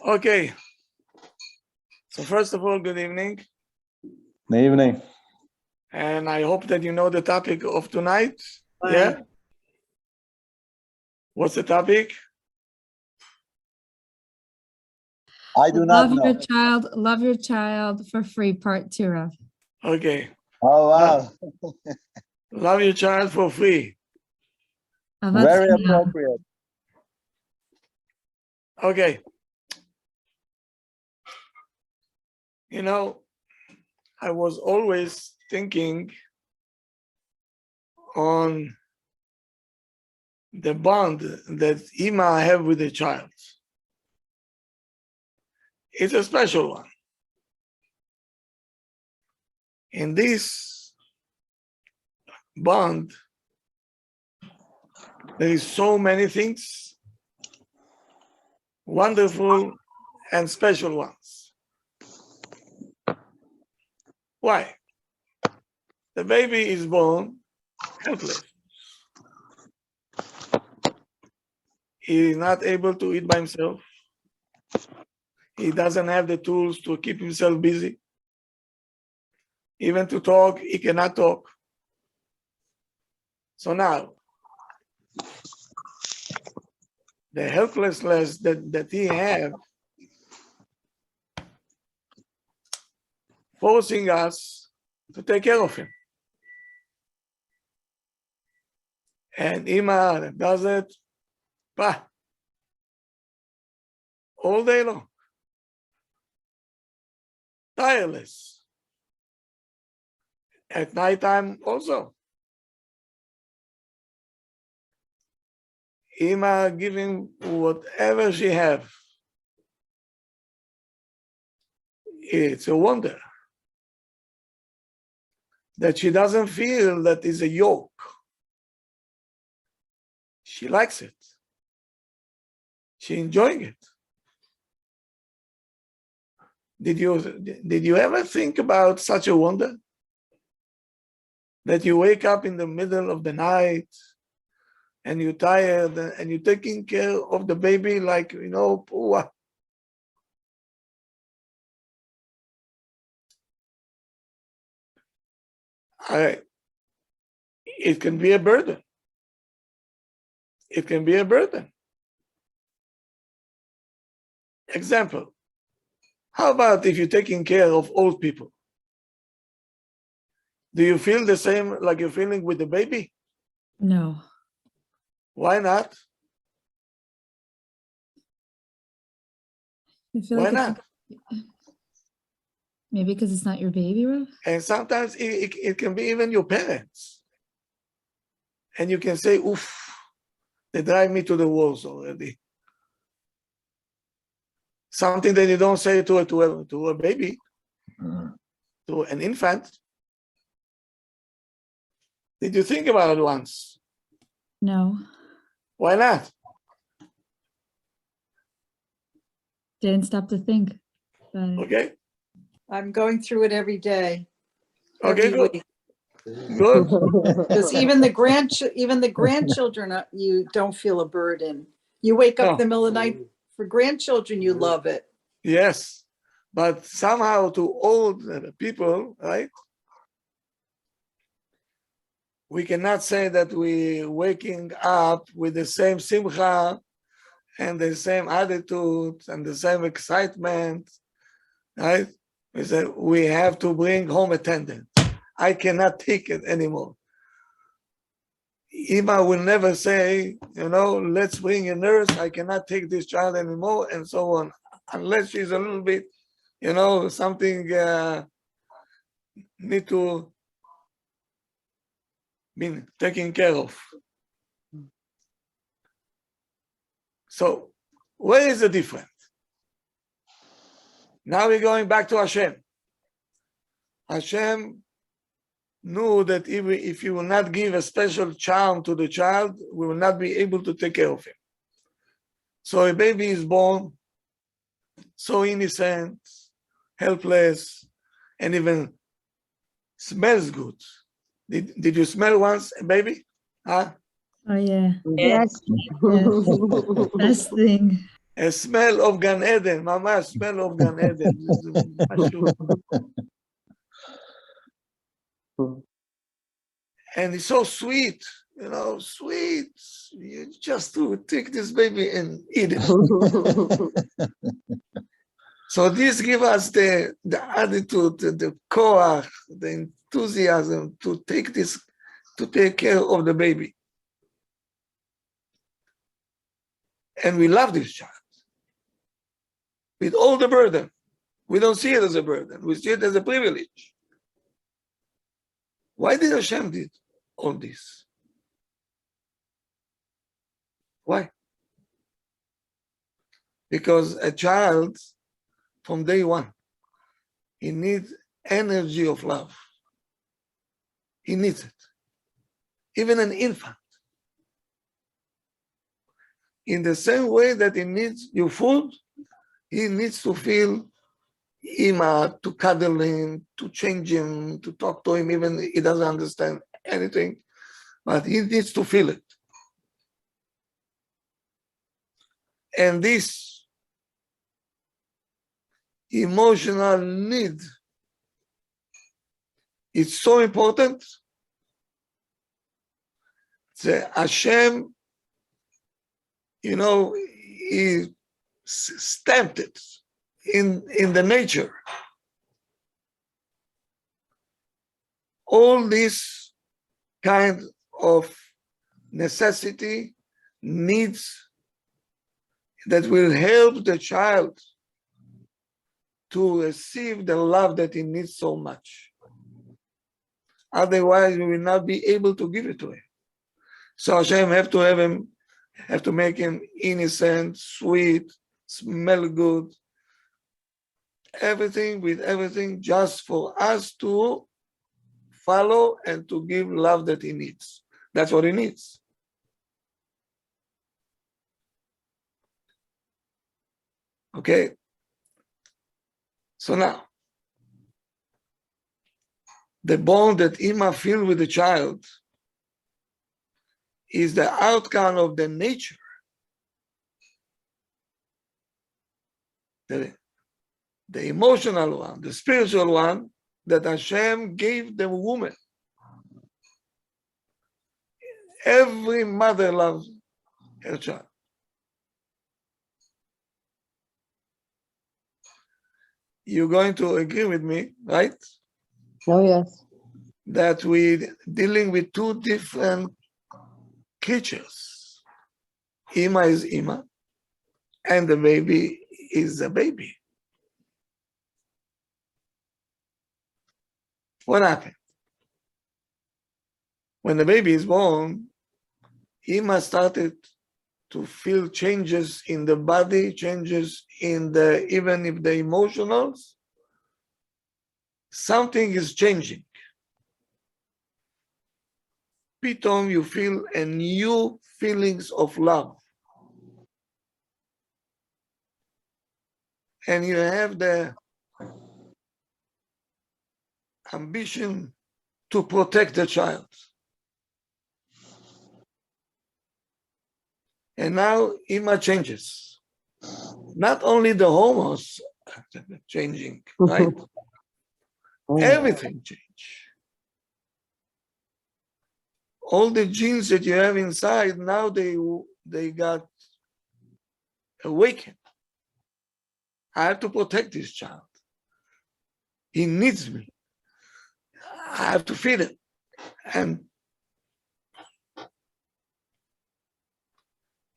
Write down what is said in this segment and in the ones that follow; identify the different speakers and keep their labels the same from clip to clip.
Speaker 1: Okay. So first of all, good evening.
Speaker 2: Good evening.
Speaker 1: And I hope that you know the topic of tonight.
Speaker 3: Fine.
Speaker 1: Yeah? What's the topic?
Speaker 2: I do not know.
Speaker 4: Love your child for free, part 2, Rav.
Speaker 1: Okay.
Speaker 2: Oh, wow.
Speaker 1: Love your child for free.
Speaker 2: Very appropriate.
Speaker 1: Okay. You know, I was always thinking on the bond that Ima have with the child. It's a special one. In this bond, there is so many things, wonderful and special ones. Why? The baby is born helpless. He is not able to eat by himself. He doesn't have the tools to keep himself busy. Even to talk, he cannot talk. So now, the helplessness that he have, forcing us to take care of him. And Ima does it all day long. Tireless. At nighttime also. Ima giving whatever she have. It's a wonder that she doesn't feel that is a yoke. She likes it. She enjoying it. Did you ever think about such a wonder? That you wake up in the middle of the night and you're tired and you're taking care of the baby like, poor. It can be a burden. It can be a burden. Example, how about if you're taking care of old people? Do you feel the same like you're feeling with the baby?
Speaker 4: No.
Speaker 1: Why not? Why not?
Speaker 4: Maybe because it's not your baby, Rav?
Speaker 1: And sometimes it can be even your parents. And you can say, oof, they drive me to the walls already. Something that you don't say to a baby, to an infant. Did you think about it once?
Speaker 4: No.
Speaker 1: Why not?
Speaker 4: Didn't stop to think about it.
Speaker 1: Okay.
Speaker 3: I'm going through it every day.
Speaker 1: Okay,
Speaker 3: every
Speaker 1: good.
Speaker 3: week.
Speaker 1: Good.
Speaker 3: Because even the grandchildren, you don't feel a burden. You wake up in the middle of the night for grandchildren, you love it.
Speaker 1: Yes. But somehow to old people, right? We cannot say that we're waking up with the same simcha and the same attitude and the same excitement, right? We say we have to bring home attendant. I cannot take it anymore. Ima will never say, let's bring a nurse. I cannot take this child anymore, and so on, unless she's a little bit, something need to be taken care of. So, where is the difference? Now we're going back to Hashem. Hashem knew that if you will not give a special charm to the child, we will not be able to take care of him. So a baby is born so innocent, helpless, and even smells good. Did you smell once a baby? Huh?
Speaker 4: Oh, yeah.
Speaker 5: Yes.
Speaker 4: Best thing.
Speaker 1: A smell of Gan Eden, Mama, smell of Gan Eden. And it's so sweet, sweet. You just to take this baby and eat it. So this gives us the attitude, the koach, the enthusiasm to take care of the baby. And we love this child with all the burden. We don't see it as a burden. We see it as a privilege. Why did Hashem do all this? Why? Because a child, from day one, he needs energy of love. He needs it. Even an infant. In the same way that he needs your food, he needs to feel Ima, to cuddle him, to change him, to talk to him, even he doesn't understand anything, but he needs to feel it. And this emotional need is so important. The Hashem, he stamped it in the nature. All this kind of necessity, needs that will help the child to receive the love that he needs so much. Otherwise, we will not be able to give it to him. So Hashem have to make him innocent, sweet, smell good, everything with everything, just for us to follow and to give love that he needs. That's what he needs. Okay. So now, the bond that Ima feels with the child is the outcome of the nature. The emotional one, the spiritual one, that Hashem gave the woman. Every mother loves her child. You're going to agree with me, right?
Speaker 5: Oh, yes.
Speaker 1: That we're dealing with two different creatures. Ima is Ima, and the baby is the baby. What happened? When the baby is born, Ima started to feel changes in the body, changes in even if the emotionals, something is changing. Pitom, you feel a new feelings of love. And you have the ambition to protect the child. And now Ima changes. Not only the hormones changing, right? Everything changed. All the genes that you have inside, now they got awakened. I have to protect this child. He needs me. I have to feed him. And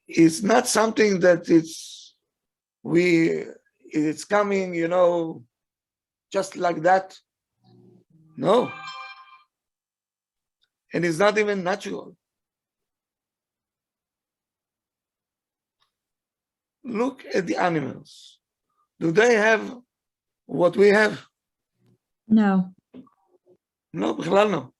Speaker 1: it's not something that it's coming, just like that. No. And it's not even natural. Look at the animals. Do they have what we have?
Speaker 4: No.
Speaker 1: No, בכלל no.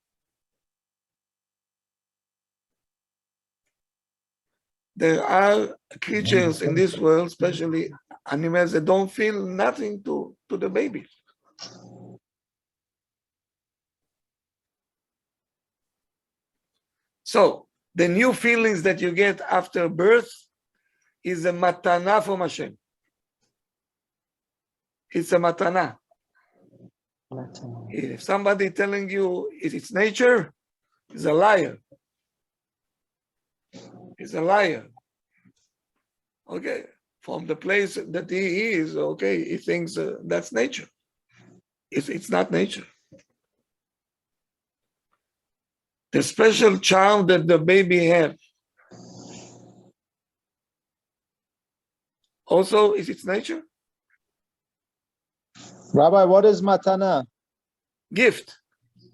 Speaker 1: There are creatures in this world, especially animals, that don't feel nothing to the baby. So the new feelings that you get after birth is a matana from Hashem. It's a matana. If somebody telling you it's nature, is a liar. He's a liar. Okay, from the place that he is, okay, he thinks that's nature. It's not nature. The special charm that the baby has. Also, is its nature?
Speaker 2: Rabbi, what is matana?
Speaker 1: Gift.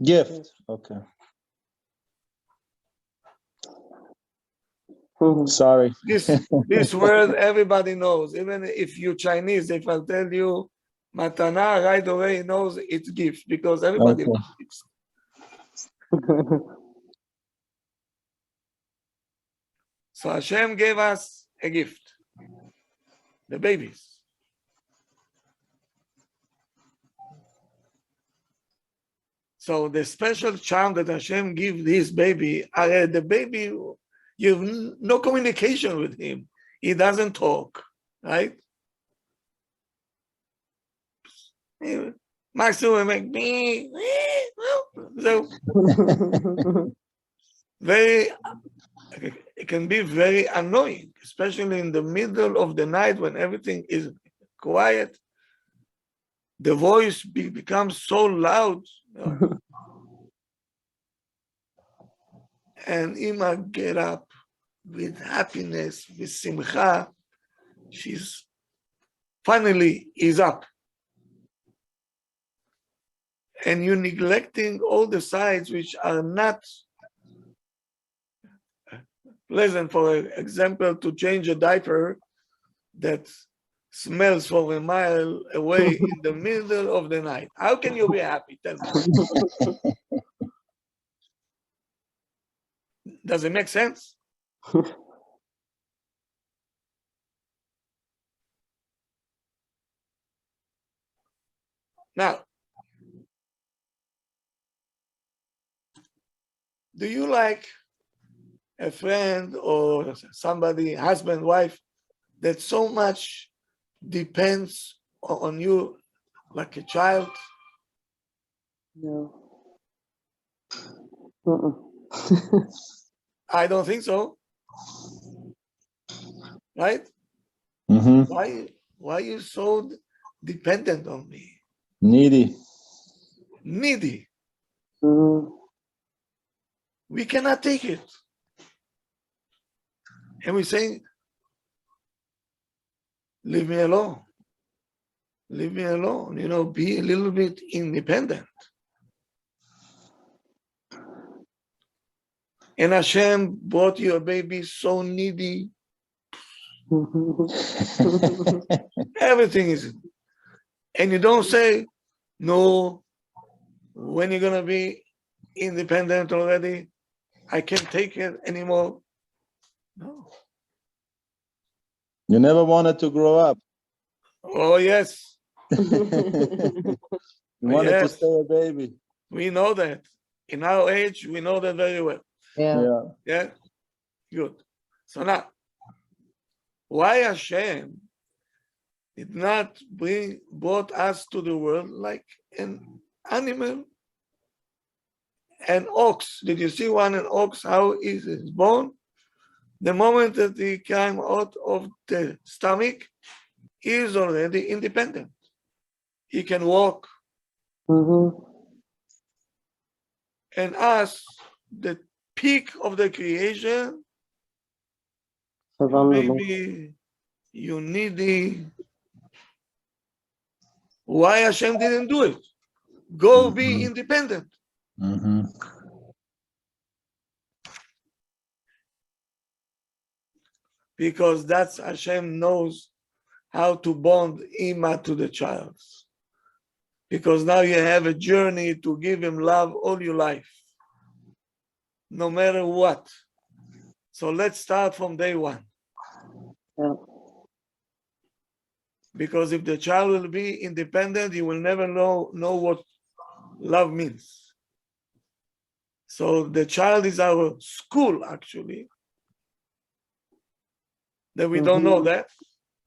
Speaker 2: Gift. Okay. Sorry.
Speaker 1: This word everybody knows. Even if you're Chinese, if I tell you matana, right away knows it's gift because everybody knows gifts. So Hashem gave us a gift, the babies. So the special charm that Hashem gives this baby, the baby, you have no communication with him. He doesn't talk, right? Maximum make me. So it can be very annoying, especially in the middle of the night when everything is quiet. The voice becomes so loud. And Ima get up with happiness, with simcha. She's finally is up. And you're neglecting all the sides which are not pleasant. For example, to change a diaper that smells for a mile away in the middle of the night. How can you be happy? Tell me. Does it make sense? Now, do you like a friend or somebody, husband, wife, that so much depends on you like a child?
Speaker 5: No.
Speaker 1: I don't think so. Right?
Speaker 2: Mm-hmm.
Speaker 1: Why are you so dependent on me?
Speaker 2: Needy.
Speaker 1: Needy.
Speaker 5: Mm-hmm.
Speaker 1: We cannot take it. And we say, leave me alone. Leave me alone. You know, be a little bit independent. And Hashem brought you a baby so needy. Everything is. And you don't say, no, when you're going to be independent already, I can't take it anymore. No.
Speaker 2: You never wanted to grow up.
Speaker 1: Oh, yes.
Speaker 2: You wanted to stay a baby.
Speaker 1: We know that. In our age, we know that very well.
Speaker 5: Yeah.
Speaker 1: Yeah? Good. So now, why Hashem did not brought us to the world like an animal? An ox. Did you see an ox, how is it born? The moment that he came out of the stomach, he is already independent. He can walk.
Speaker 5: Mm-hmm.
Speaker 1: And us, the peak of the creation, maybe you needy. Why Hashem didn't do it? Go be independent.
Speaker 2: Mm-hmm.
Speaker 1: Because that's Hashem knows how to bond Ima to the child. Because now you have a journey to give him love all your life, no matter what. So let's start from day one.
Speaker 5: Yeah.
Speaker 1: Because if the child will be independent, he will never know what love means. So the child is our school, actually. that we don't know that.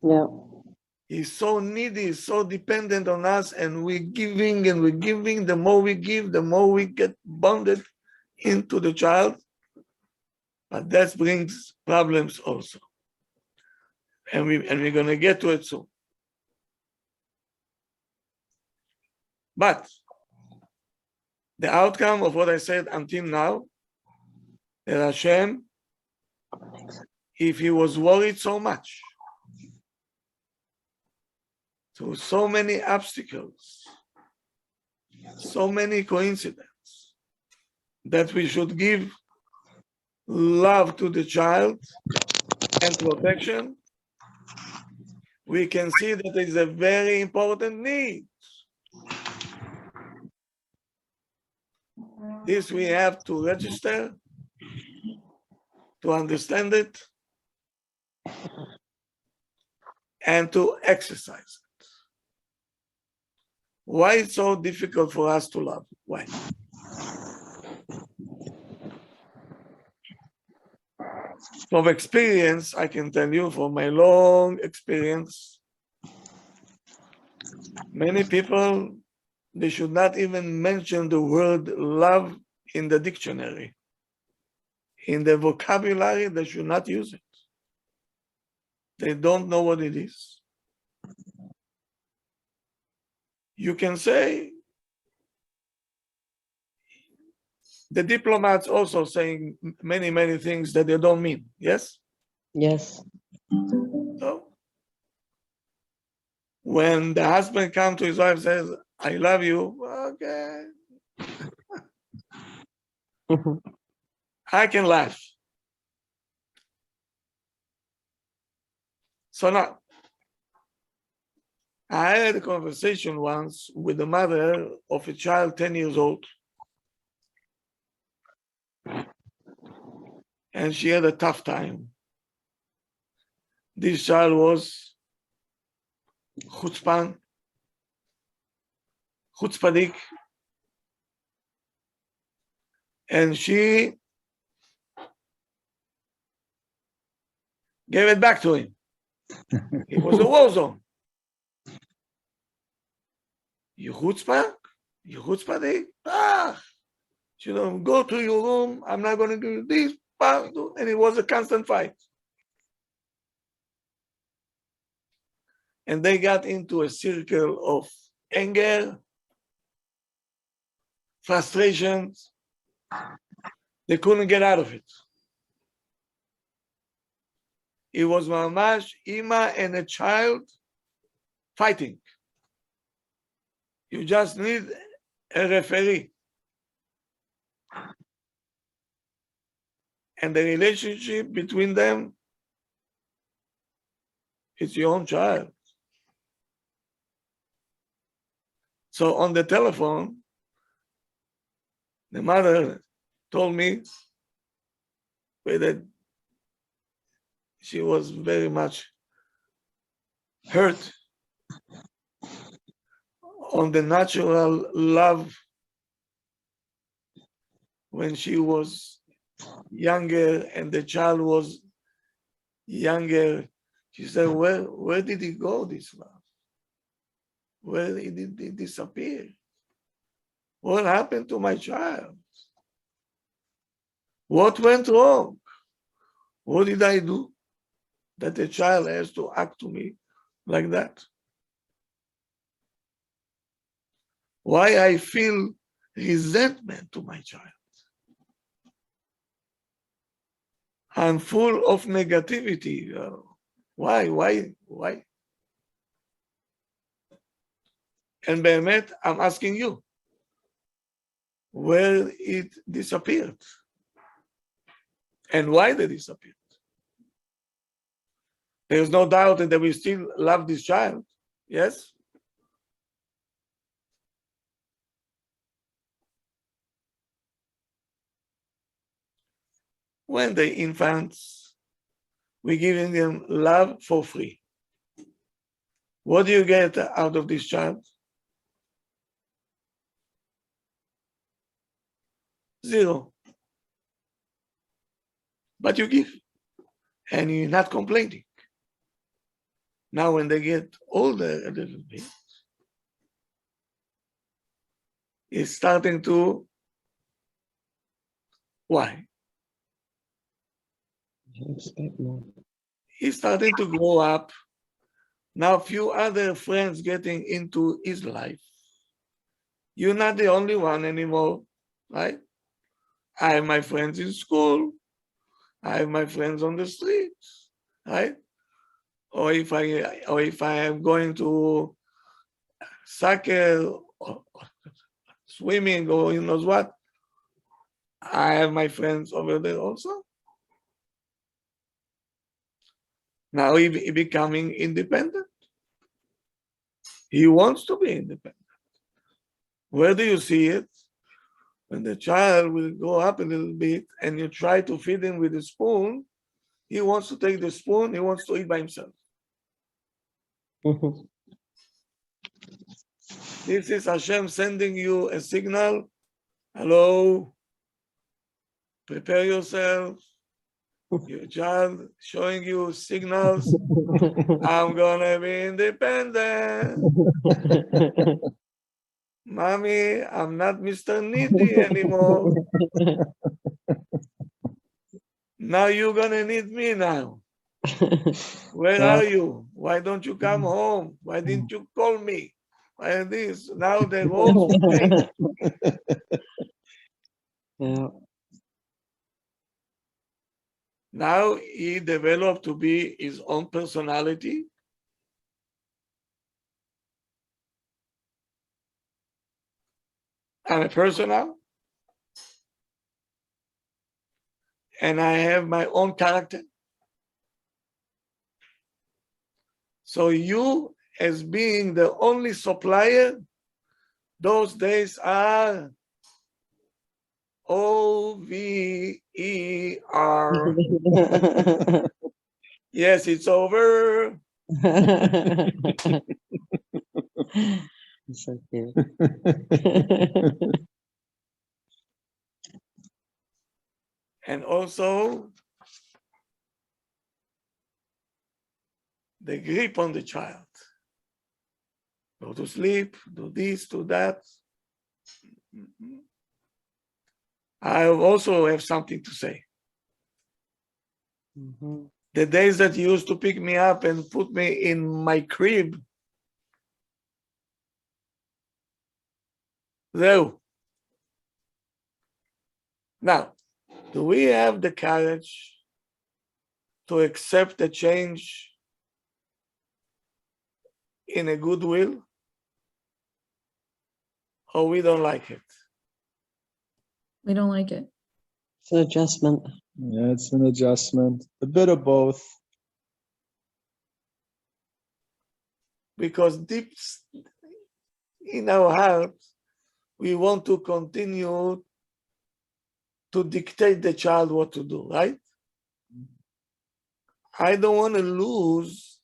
Speaker 5: Yeah.
Speaker 1: He's so needy, so dependent on us, and we're giving and we're giving. The more we give, the more we get bonded into the child. But that brings problems also. And we're going to get to it soon. But the outcome of what I said until now, that Hashem, if he was worried so much, through so many obstacles, so many coincidences, that we should give love to the child and protection, we can see that it is a very important need. This we have to register, to understand it, and to exercise it. Why it's so difficult for us to love? Why? From experience, I can tell you, from my long experience, many people, they should not even mention the word love in the dictionary. In the vocabulary, they should not use it. They don't know what it is. You can say, the diplomats also saying many, many things that they don't mean, yes?
Speaker 5: Yes.
Speaker 1: So, when the husband comes to his wife and says, I love you, okay, I can laugh. So now, I had a conversation once with the mother of a child 10 years old. And she had a tough time. This child was chutzpadik, and she gave it back to him. It was a war zone. You chutzpadik? You know, go to your room, I'm not going to do this, and it was a constant fight. And they got into a circle of anger, frustrations. They couldn't get out of it. It was mamash, Ima and a child fighting. You just need a referee. And the relationship between them, it's your own child. So on the telephone, the mother told me that she was very much hurt on the natural love when she was younger and the child was younger. She said, where did it go, this love? Where did it disappear? What happened to my child? What went wrong? What did I do that the child has to act to me like that? Why I feel resentment to my child? I'm full of negativity. Why? And Behemet, I'm asking you, where it disappeared? And why they disappeared? There's no doubt that we still love this child, yes? When they're infants, we're giving them love for free. What do you get out of this child? Zero. But you give, and you're not complaining. Now, when they get older a little bit, it's starting to, why?
Speaker 5: You expect more.
Speaker 1: He's starting to grow up. Now, few other friends getting into his life. You're not the only one anymore, right? I have my friends in school. I have my friends on the streets, right? Or if I am going to soccer or swimming or you knows what, I have my friends over there also. Now he becoming independent. He wants to be independent. Where do you see it? When the child will go up a little bit and you try to feed him with a spoon, he wants to take the spoon, he wants to eat by himself. This is Hashem sending you a signal. Hello, prepare yourself. Your child showing you signals. I'm gonna be independent. Mommy, I'm not Mr. Needy anymore. Now you're gonna need me now. Where are you? Why don't you come home? Why didn't you call me? Why this? Now the roles change.
Speaker 5: Yeah.
Speaker 1: Now he developed to be his own personality. I'm a person now. And I have my own character. So you, as being the only supplier, those days are over. Yes, it's over.
Speaker 5: It's so cute.
Speaker 1: And also the grip on the child. Go to sleep, do this, do that. I also have something to say.
Speaker 5: Mhm.
Speaker 1: The days that you used to pick me up and put me in my crib, there. Now, do we have the courage to accept the change in a goodwill, or we don't like it?
Speaker 4: We don't like it.
Speaker 5: It's an adjustment.
Speaker 2: Yeah, it's an adjustment. A bit of both.
Speaker 1: Because deep in our heart, we want to continue to dictate the child what to do, right? I don't want to lose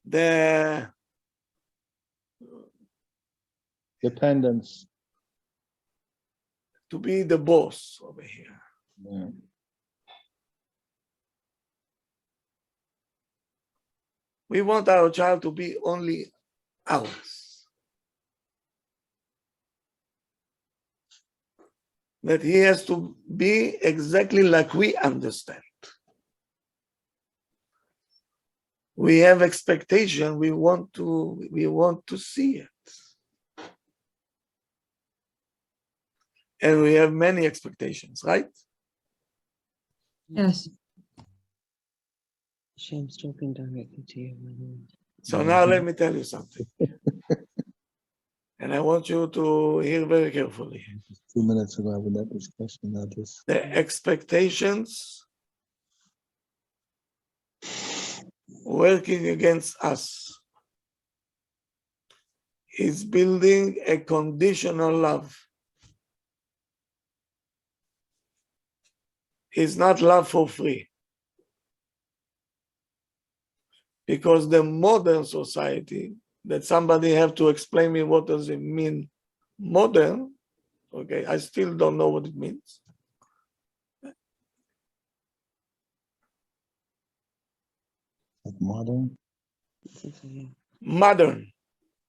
Speaker 1: the
Speaker 2: Dependence.
Speaker 1: to be the boss over here.
Speaker 2: Yeah.
Speaker 1: We want our child to be only ours. That he has to be exactly like we understand. We have expectation, we want to see it. And we have many expectations, right?
Speaker 4: Yes.
Speaker 5: Hashem's talking directly to you, my Lord.
Speaker 1: So now let me tell you something. And I want you to hear very carefully.
Speaker 2: 2 minutes ago, having that discussion. Now this.
Speaker 1: The expectations working against us is building a conditional love. It's not love for free. Because the modern society, that somebody have to explain me what does it mean modern, okay, I still don't know what it means.
Speaker 2: Like modern.
Speaker 1: Modern.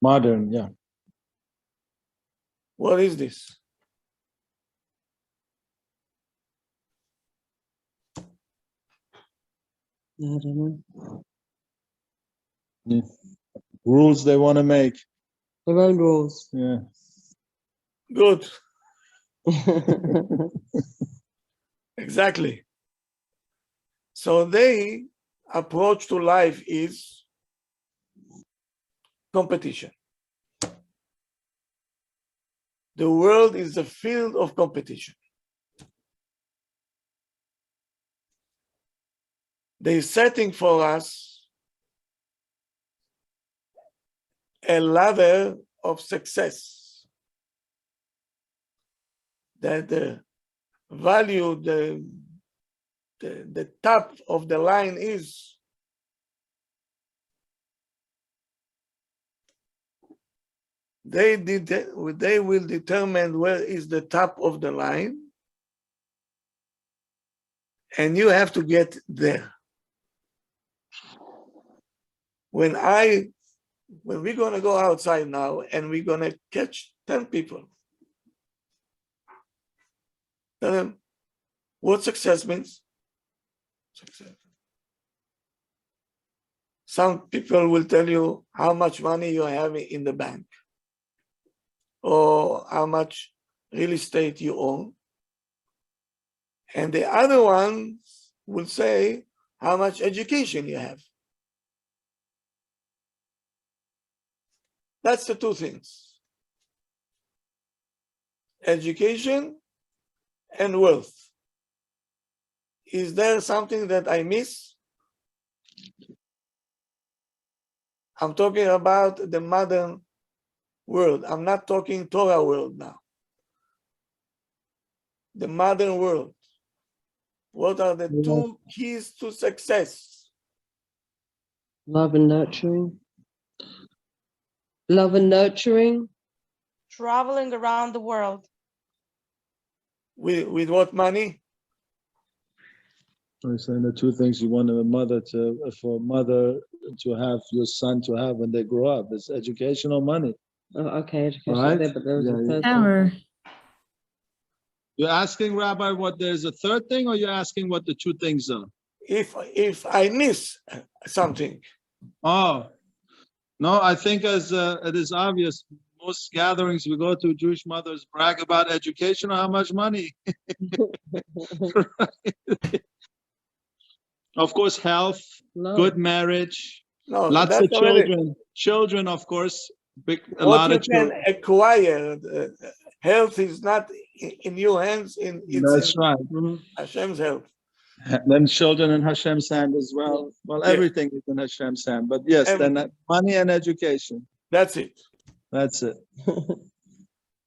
Speaker 2: Modern, yeah.
Speaker 1: What is this?
Speaker 5: I don't know.
Speaker 2: Rules they want to make.
Speaker 5: Their own rules.
Speaker 2: Yeah.
Speaker 1: Good. Exactly. So their approach to life is competition. The world is a field of competition. They're setting for us a ladder of success. That the value, the top of the line is they will determine where is the top of the line, and you have to get there. When we're gonna go outside now and we're gonna catch 10 people, tell them what success means. Success. Some people will tell you how much money you have in the bank, or how much real estate you own. And the other ones will say how much education you have. That's the two things: education and wealth. Is there something that I miss? I'm talking about the modern world. I'm not talking Torah world now. The modern world. What are the two keys to success?
Speaker 5: Love and nurturing. Love and nurturing.
Speaker 6: Traveling around the world.
Speaker 1: With what money?
Speaker 2: I'm saying the two things you want for a mother to have, your son to have when they grow up is education or money.
Speaker 5: Oh, okay, education
Speaker 2: Right?
Speaker 5: there, but there was a
Speaker 2: Yeah,
Speaker 5: third
Speaker 4: Power.
Speaker 5: one.
Speaker 2: You're asking, Rabbi, what there's a third thing, or you're asking what the two things are?
Speaker 1: If I miss something.
Speaker 2: Oh, no, I think as it is obvious, most gatherings we go to, Jewish mothers brag about education or how much money. Of course, health,
Speaker 5: No.
Speaker 2: good marriage,
Speaker 1: No,
Speaker 2: lots
Speaker 1: that's
Speaker 2: of
Speaker 1: already
Speaker 2: children. Children, of course, a
Speaker 1: what
Speaker 2: lot
Speaker 1: you
Speaker 2: of
Speaker 1: can
Speaker 2: children.
Speaker 1: acquire. Health is not in your hands. It's
Speaker 2: That's
Speaker 1: in
Speaker 2: right.
Speaker 5: Mhm.
Speaker 1: Hashem's help.
Speaker 2: Then children in Hashem's hand as well. Well,
Speaker 1: Yeah.
Speaker 2: everything is in Hashem's hand. But yes, then
Speaker 1: Everything.
Speaker 2: money and education.
Speaker 1: That's it.
Speaker 2: That's it.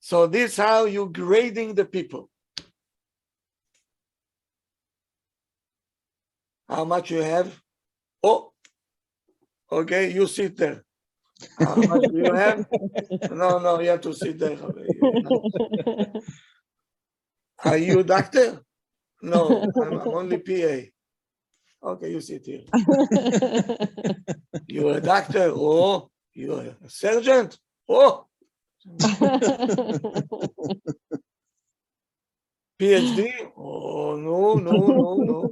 Speaker 1: So this is how you're grading the people. How much you have? Oh, okay, you sit there. How much do you have? No, you have to sit there. Are you a doctor? No, I'm only PA. Okay, you sit here. You're a doctor? Oh, you're a surgeon? Oh, PhD? Oh, no.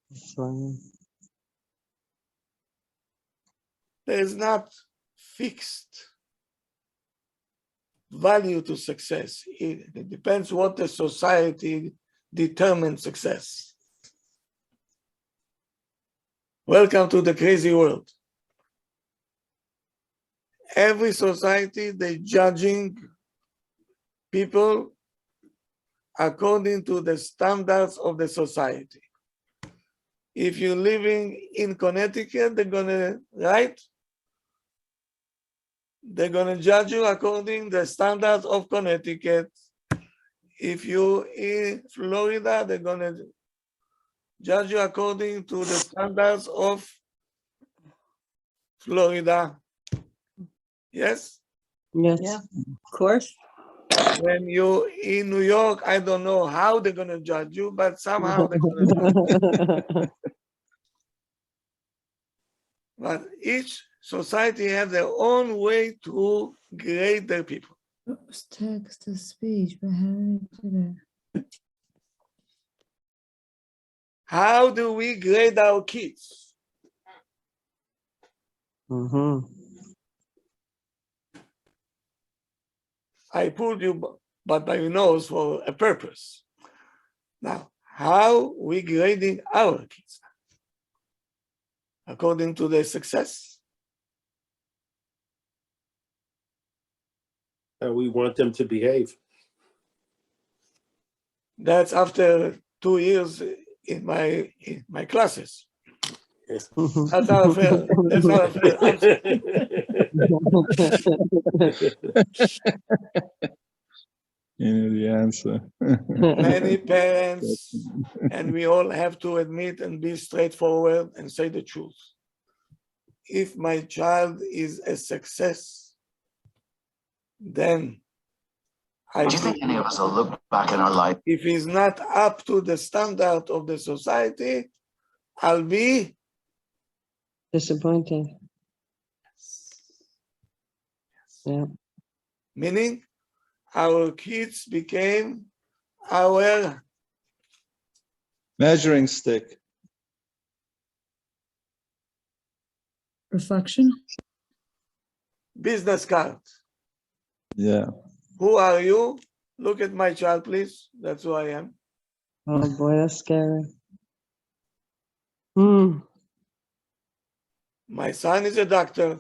Speaker 5: That's funny.
Speaker 1: There's not fixed value to success. It depends what the society determines success. Welcome to the crazy world. Every society, they're judging people according to the standards of the society. If you're living in Connecticut, they're gonna judge you according to the standards of Connecticut. If you're in Florida, they're gonna judge you according to the standards of Florida. Yes?
Speaker 5: Yes.
Speaker 3: Yeah, of course.
Speaker 1: When you in New York, I don't know how they're going to judge you, but somehow they're going to judge you. But each society has their own way to grade their people.
Speaker 4: Oops, text to speech, but how do I do that?
Speaker 1: How do we grade our kids?
Speaker 5: Mhm.
Speaker 1: I pulled you but by your nose for a purpose. Now, how we grading our kids? According to their success?
Speaker 7: How we want them to behave.
Speaker 1: That's after 2 years in my classes. That's not a fair. That's not a fair answer.
Speaker 2: You know the answer.
Speaker 1: Many parents, and we all have to admit and be straightforward and say the truth. If my child is a success, then I
Speaker 8: Do you think any of us will look back in our life?
Speaker 1: if he's not up to the standard of the society, I'll be
Speaker 5: Disappointed. Yeah.
Speaker 1: meaning our kids became our
Speaker 2: Measuring stick.
Speaker 4: Reflection.
Speaker 1: business card.
Speaker 2: Yeah.
Speaker 1: Who are you? Look at my child, please. That's who I am.
Speaker 5: Oh boy, that's scary. Hmm.
Speaker 1: My son is a doctor.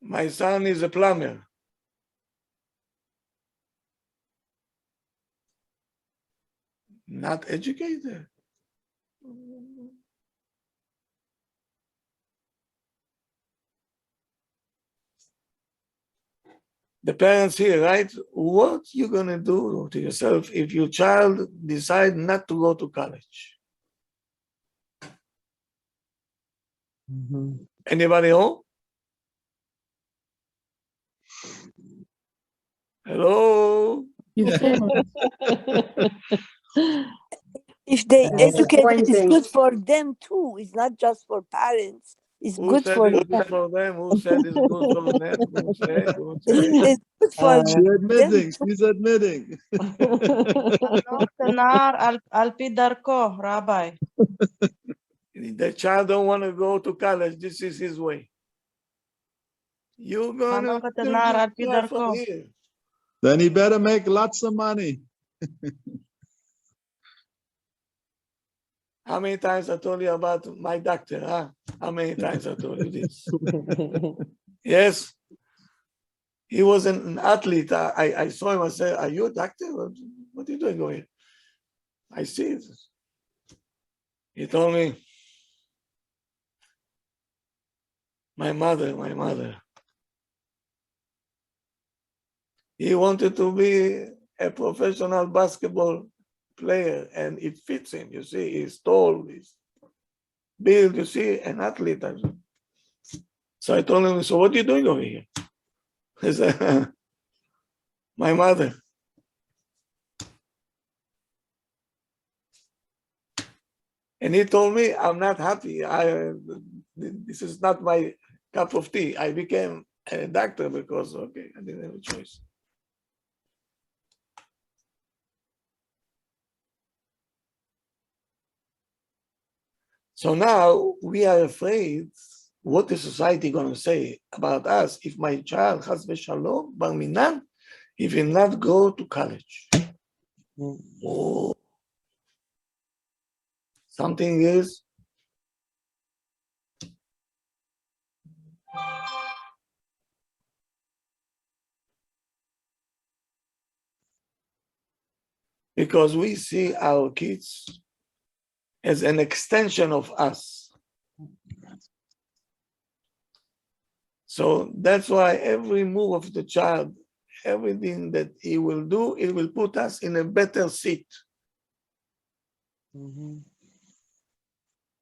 Speaker 1: My son is a plumber. Not educated. The parents here, right? What you gonna do to yourself if your child decide not to go to college?
Speaker 5: Mhm.
Speaker 1: Anybody home? Hello?
Speaker 4: You failed.
Speaker 9: If they
Speaker 3: It's
Speaker 9: educate, it's
Speaker 3: disappointing.
Speaker 9: good for them too. It's not just for parents. It's
Speaker 1: Who
Speaker 9: good
Speaker 1: said
Speaker 9: for
Speaker 1: it's
Speaker 9: them.
Speaker 1: good for them? Who said it's good for them? Who said? Who said?
Speaker 9: It's good for
Speaker 2: She's
Speaker 9: them
Speaker 2: admitting.
Speaker 9: too.
Speaker 2: She's admitting.
Speaker 6: הנוער על פי דרכו, Rabbi.
Speaker 1: The child don't want to go to college. This is his way. You're gonna
Speaker 6: חנוך את הנער על פי
Speaker 1: apply from
Speaker 6: דרכו.
Speaker 1: here.
Speaker 2: Then he better make lots of money.
Speaker 1: How many times I told you about my doctor, huh? How many times I told you this? Yes. He was an athlete. I saw him, I said, are you a doctor? What are you doing over here? I see it. He told me, my mother. He wanted to be a professional basketball player and it fits him. You see, he's tall, he's built, you see, an athlete. So I told him, so what are you doing over here? He said, my mother. And he told me, I'm not happy. This is not my cup of tea. I became a doctor because, okay, I didn't have a choice. So now we are afraid what the society going to say about us if my child has v'shalom, bar minan, he will not go to college. Oh. Something is because we see our kids as an extension of us. So that's why every move of the child, everything that he will do, it will put us in a better seat.
Speaker 5: Mhm.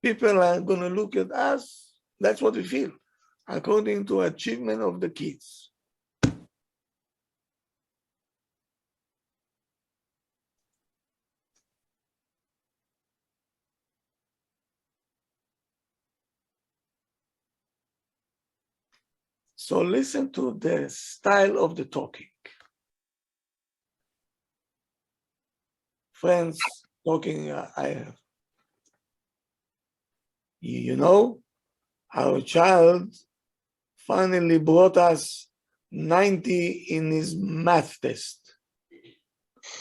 Speaker 1: People are going to look at us. That's what we feel. according to achievement of the kids. So listen to the style of the talking. Friends talking, I have. You know, our child finally brought us 90 in his math test.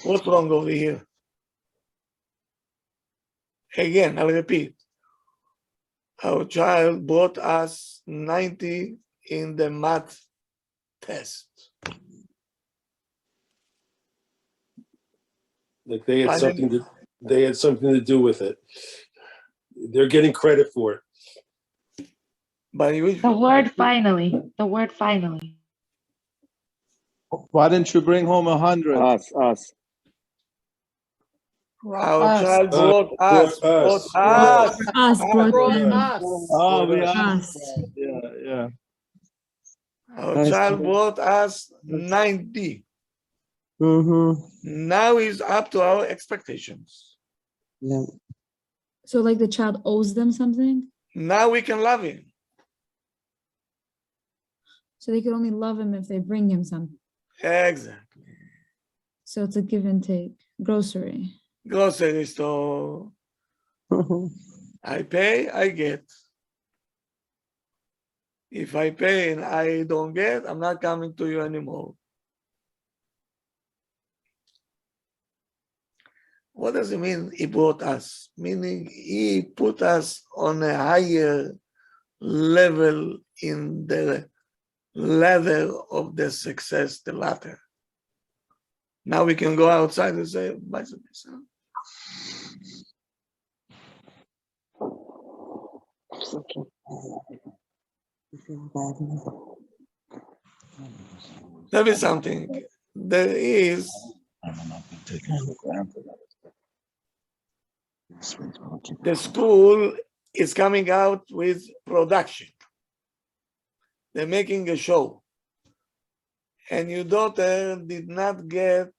Speaker 1: What's wrong over here? Again, I'll repeat. Our child brought us 90 in the math test.
Speaker 7: Like they had
Speaker 1: Finally.
Speaker 7: something to do with it. They're getting credit for it.
Speaker 1: But
Speaker 10: The word finally. The word finally.
Speaker 2: Why didn't you bring home 100?
Speaker 5: Us.
Speaker 1: our
Speaker 3: Us.
Speaker 1: child brought us.
Speaker 7: Brought us.
Speaker 4: Us brought
Speaker 3: Brought
Speaker 4: them.
Speaker 3: us.
Speaker 2: Oh, we
Speaker 7: Brought
Speaker 2: asked.
Speaker 4: Us.
Speaker 2: Yeah.
Speaker 1: Our
Speaker 5: Nice.
Speaker 1: child brought us 90.
Speaker 5: Mm-hmm.
Speaker 1: Now is up to our expectations.
Speaker 5: Yeah.
Speaker 4: So like the child owes them something?
Speaker 1: Now we can love him.
Speaker 4: So they could only love him if they bring him something.
Speaker 1: Exactly.
Speaker 4: So it's a give and take. Grocery.
Speaker 1: Grocery store. I pay, I get. If I pay and I don't get, I'm not coming to you anymore. What does it mean he brought us? Meaning he put us on a higher level in the ladder of the success, the ladder. Now we can go outside and say, buy some pizza. Tell me something. There is the school is coming out with production. They're making a show. And your daughter did not get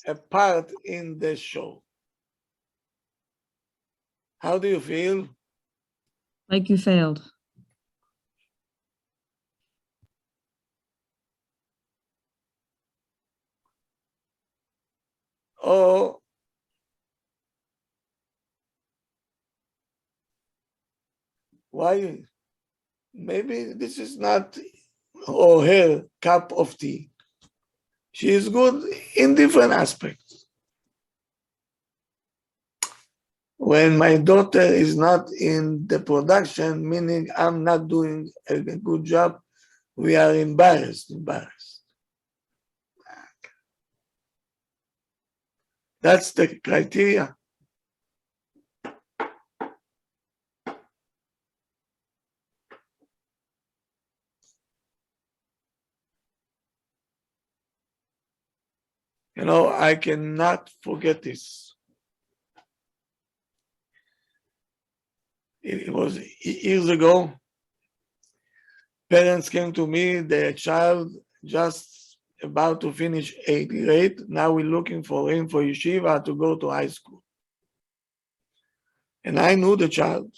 Speaker 1: a part in the show. How do you feel?
Speaker 4: Like you failed.
Speaker 1: Or why? Maybe this is not or her cup of tea. She is good in different aspects. When my daughter is not in the production, meaning I'm not doing a good job, we are embarrassed. That's the criteria. You know, I cannot forget this. It was years ago. Parents came to me, their child just about to finish 8th grade. Now we're looking for him for yeshiva to go to high school. And I knew the child.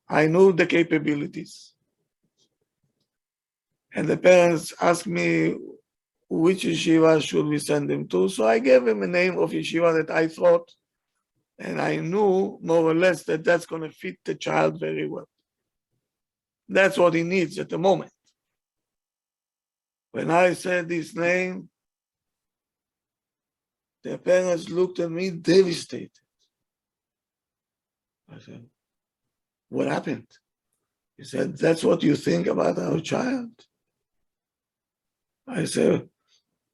Speaker 1: I knew the capabilities. And the parents asked me, which yeshiva should we send him to? So I gave him a name of yeshiva that I thought, and I knew more or less that that's going to fit the child very well. That's what he needs at the moment. When I said his name, the parents looked at me devastated. I said, what happened? He said, that's what you think about our child? I said,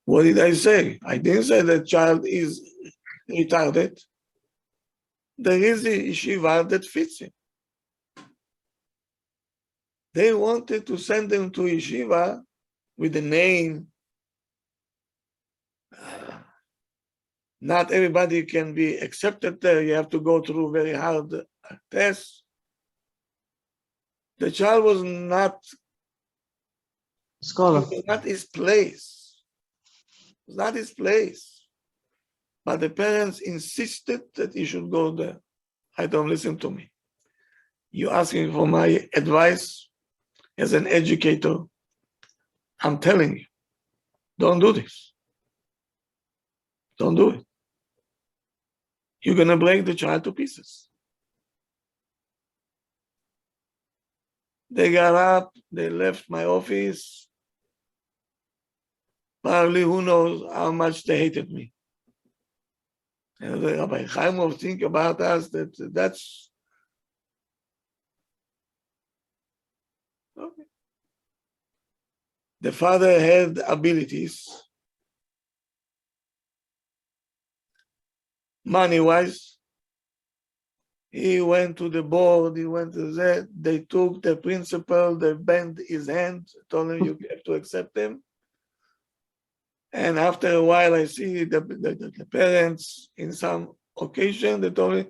Speaker 1: what did I say? I didn't say the child is retarded. There is a yeshiva that fits him. They wanted to send him to yeshiva with a name. Not everybody can be accepted there. You have to go through very hard tests. The child was not
Speaker 5: Scholar.
Speaker 1: his place. It was not his place. But the parents insisted that he should go there. I don't listen to me. You asking for my advice as an educator. I'm telling you, don't do this. Don't do it. You're going to break the child to pieces. They got up, they left my office. Probably who knows how much they hated me. And Rabbi Haimoff think about us that's okay. The father had abilities, money-wise. He went to the board, he went to that. They took the principal, they bent his hand, told him you have to accept him. And after a while, I see the parents in some occasion, they told me,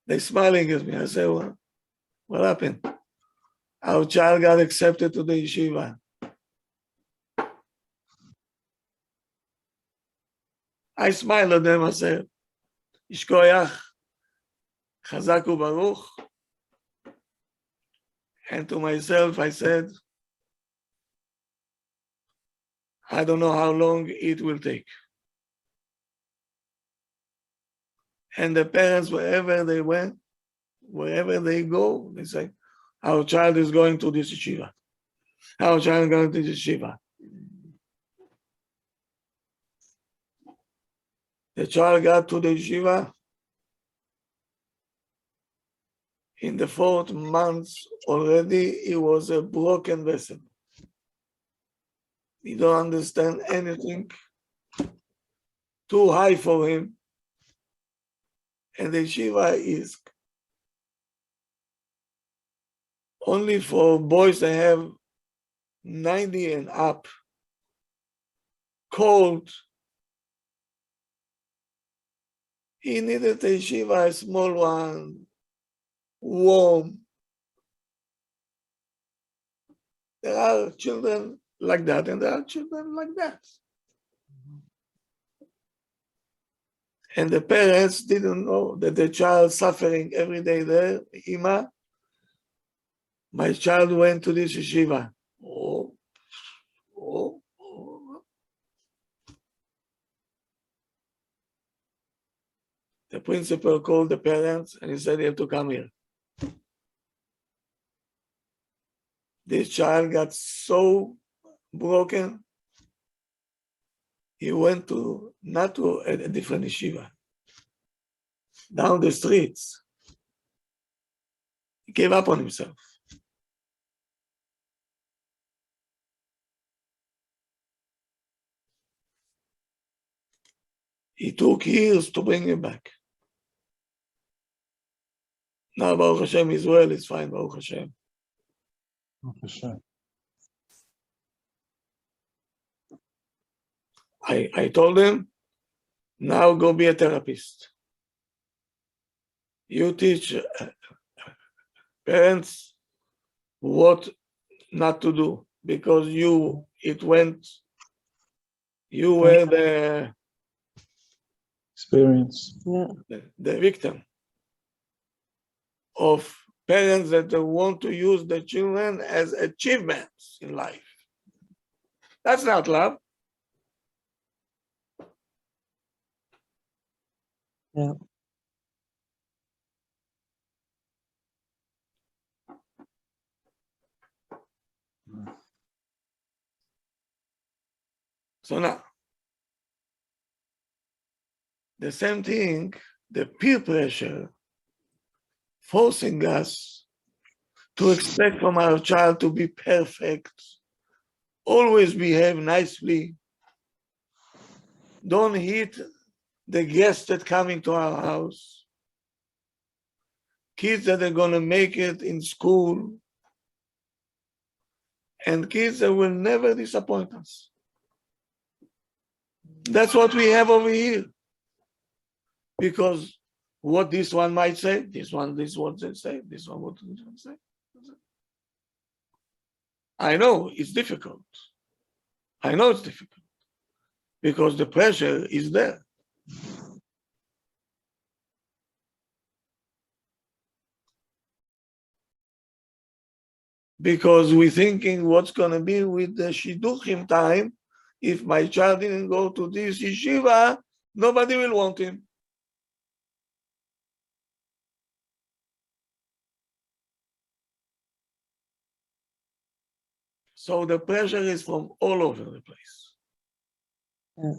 Speaker 1: they're smiling at me. I say, well, what happened? Our child got accepted to the yeshiva. I smiled at them. I said, Yishkoyach, Chazak u'Baruch. And to myself, I said, I don't know how long it will take. And the parents, wherever they went, wherever they go, they say, our child is going to this yeshiva. Our child is going to this yeshiva. The child got to the yeshiva. In the 4th month already, he was a broken vessel. He don't understand anything. Too high for him. And the yeshiva is only for boys that have 90 and up. Cold. He needed a yeshiva, a small one, warm. There are children like that, and there are children like that. And the parents didn't know that the child suffering every day there. Ima, my child went to this yeshiva. Oh. The principal called the parents and he said, you have to come here. This child got so broken, he went to, not to a different yeshiva, down the streets. He gave up on himself. It took years to bring him back. Now, Baruch Hashem, Israel is fine, Baruch Hashem.
Speaker 2: For sure.
Speaker 1: I told him, now go be a therapist. You teach parents what not to do, because you were the
Speaker 2: Experience.
Speaker 5: Yeah.
Speaker 1: the victim of parents that want to use the children as achievements in life. That's not love.
Speaker 5: Yeah.
Speaker 1: So now, the same thing, the peer pressure forcing us to expect from our child to be perfect, always behave nicely, don't hit the guests that coming to our house, kids that are going to make it in school, and kids that will never disappoint us. That's what we have over here. Because what this one might say, this one they say, this one what they say. I know it's difficult. I know it's difficult because the pressure is there. Because we're thinking what's going to be with the shidduchim time. If my child didn't go to this yeshiva, nobody will want him. So the pressure is from all over the place.
Speaker 5: Yeah.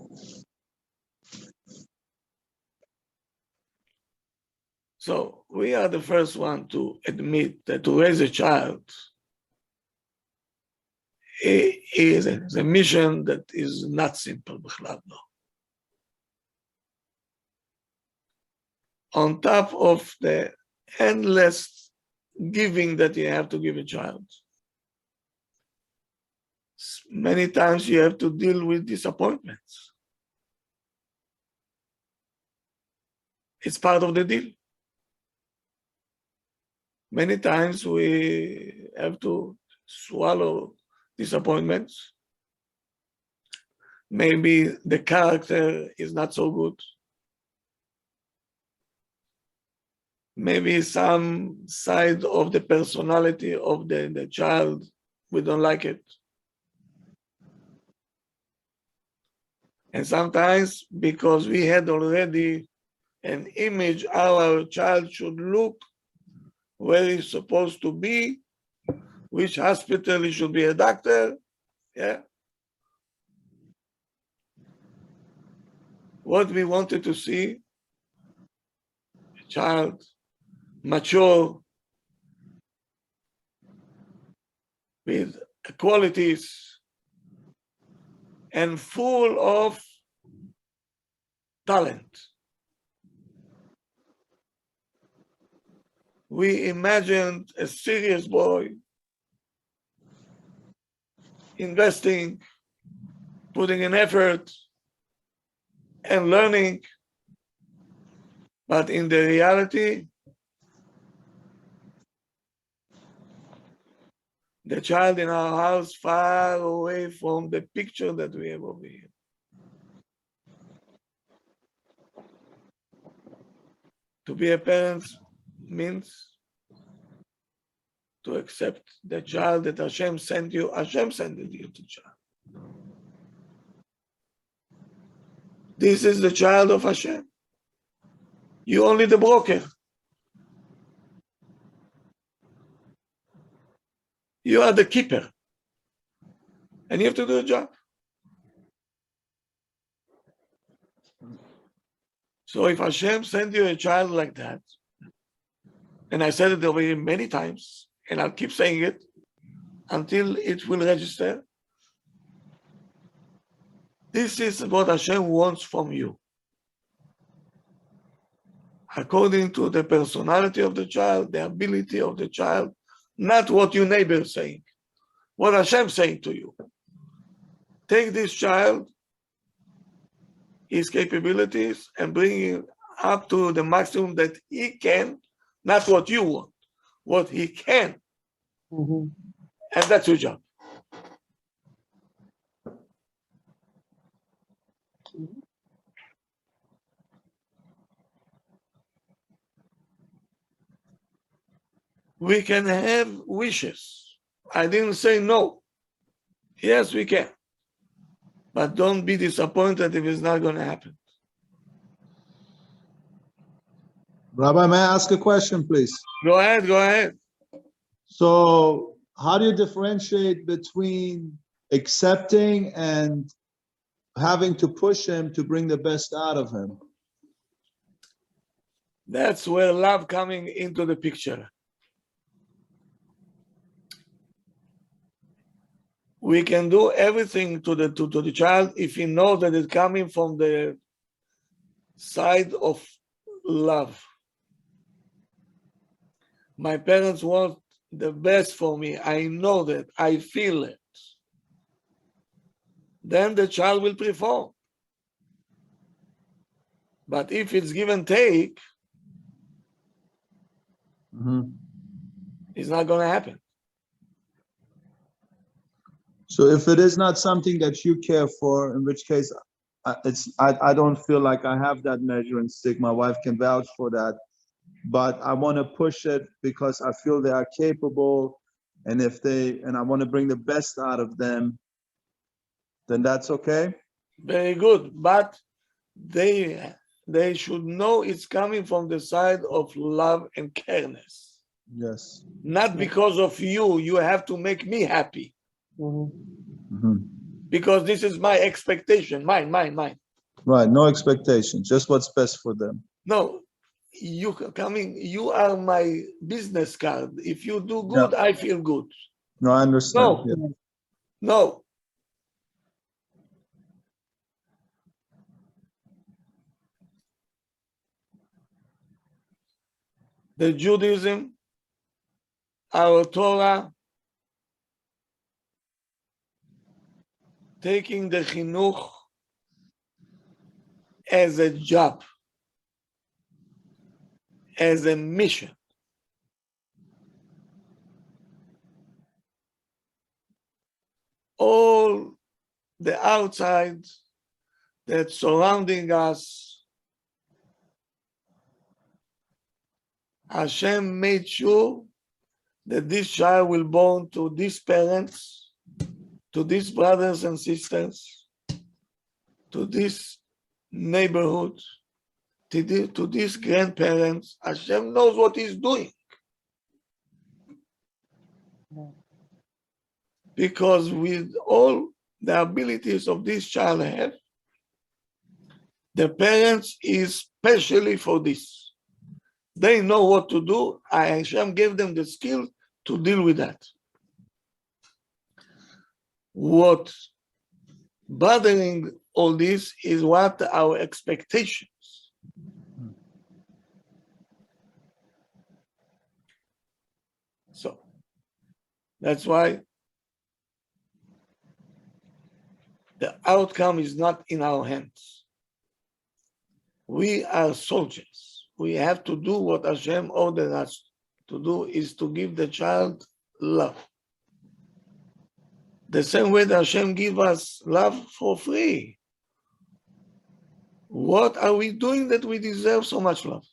Speaker 1: So we are the first one to admit that to raise a child is a mission that is not simple. On top of the endless giving that you have to give a child, many times you have to deal with disappointments. It's part of the deal. Many times we have to swallow disappointments. Maybe the character is not so good. Maybe some side of the personality of the child, we don't like it. And sometimes because we had already an image how our child should look, where he's supposed to be, which hospital he should be a doctor, yeah. What we wanted to see, a child, mature, with qualities, and full of talent. We imagined a serious boy investing, putting in effort, and learning. But in the reality, the child in our house far away from the picture that we have over here. To be a parent means to accept the child that Hashem sent you. Hashem sent you to child. This is the child of Hashem. You only the broker. You are the keeper. And you have to do a job. So if Hashem sent you a child like that, and I said it over here many times, and I'll keep saying it until it will register, this is what Hashem wants from you. According to the personality of the child, the ability of the child, not what your neighbor is saying, what Hashem is saying to you. Take this child, his capabilities, and bring him up to the maximum that he can, not what you want, what he can.
Speaker 5: Mm-hmm.
Speaker 1: And that's your job. We can have wishes. I didn't say no. Yes, we can. But don't be disappointed if it's not going to happen.
Speaker 2: Rabbi, may I ask a question, please?
Speaker 1: Go ahead, go ahead.
Speaker 2: So how do you differentiate between accepting and having to push him to bring the best out of him?
Speaker 1: That's where love coming into the picture. We can do everything to the child if he knows that it's coming from the side of love. My parents want the best for me. I know that. I feel it. Then the child will perform. But if it's give and take,
Speaker 2: Mhm.
Speaker 1: It's not going to happen.
Speaker 2: So if it is not something that you care for, in which case I don't feel like I have that measuring stick. My wife can vouch for that. But I want to push it because I feel they are capable. And and I want to bring the best out of them, then that's okay.
Speaker 1: Very good. But they should know it's coming from the side of love and careness.
Speaker 2: Yes.
Speaker 1: Not because of you. You have to make me happy.
Speaker 5: Mhm.
Speaker 2: Mhm.
Speaker 1: Because this is my expectation. Mine.
Speaker 2: Right. No expectations, just what's best for them.
Speaker 1: No, you are my business card. If you do
Speaker 2: Yeah.
Speaker 1: good, I feel good.
Speaker 2: No, I understand.
Speaker 1: No,
Speaker 2: Yeah.
Speaker 1: no. The Judaism, our Torah, taking the chinuch as a job, as a mission. All the outside that's surrounding us, Hashem made sure that this child will born to these parents, to these brothers and sisters, to this neighborhood, to these grandparents. Hashem knows what he's doing. Because with all the abilities of this child have, the parents is specially for this. They know what to do. Hashem gave them the skill to deal with that. What bothering all this is what our expectations. So that's why the outcome is not in our hands. We are soldiers. We have to do what Hashem ordered us to do, is to give the child love. The same way that Hashem give us love for free. What are we doing that we deserve so much love?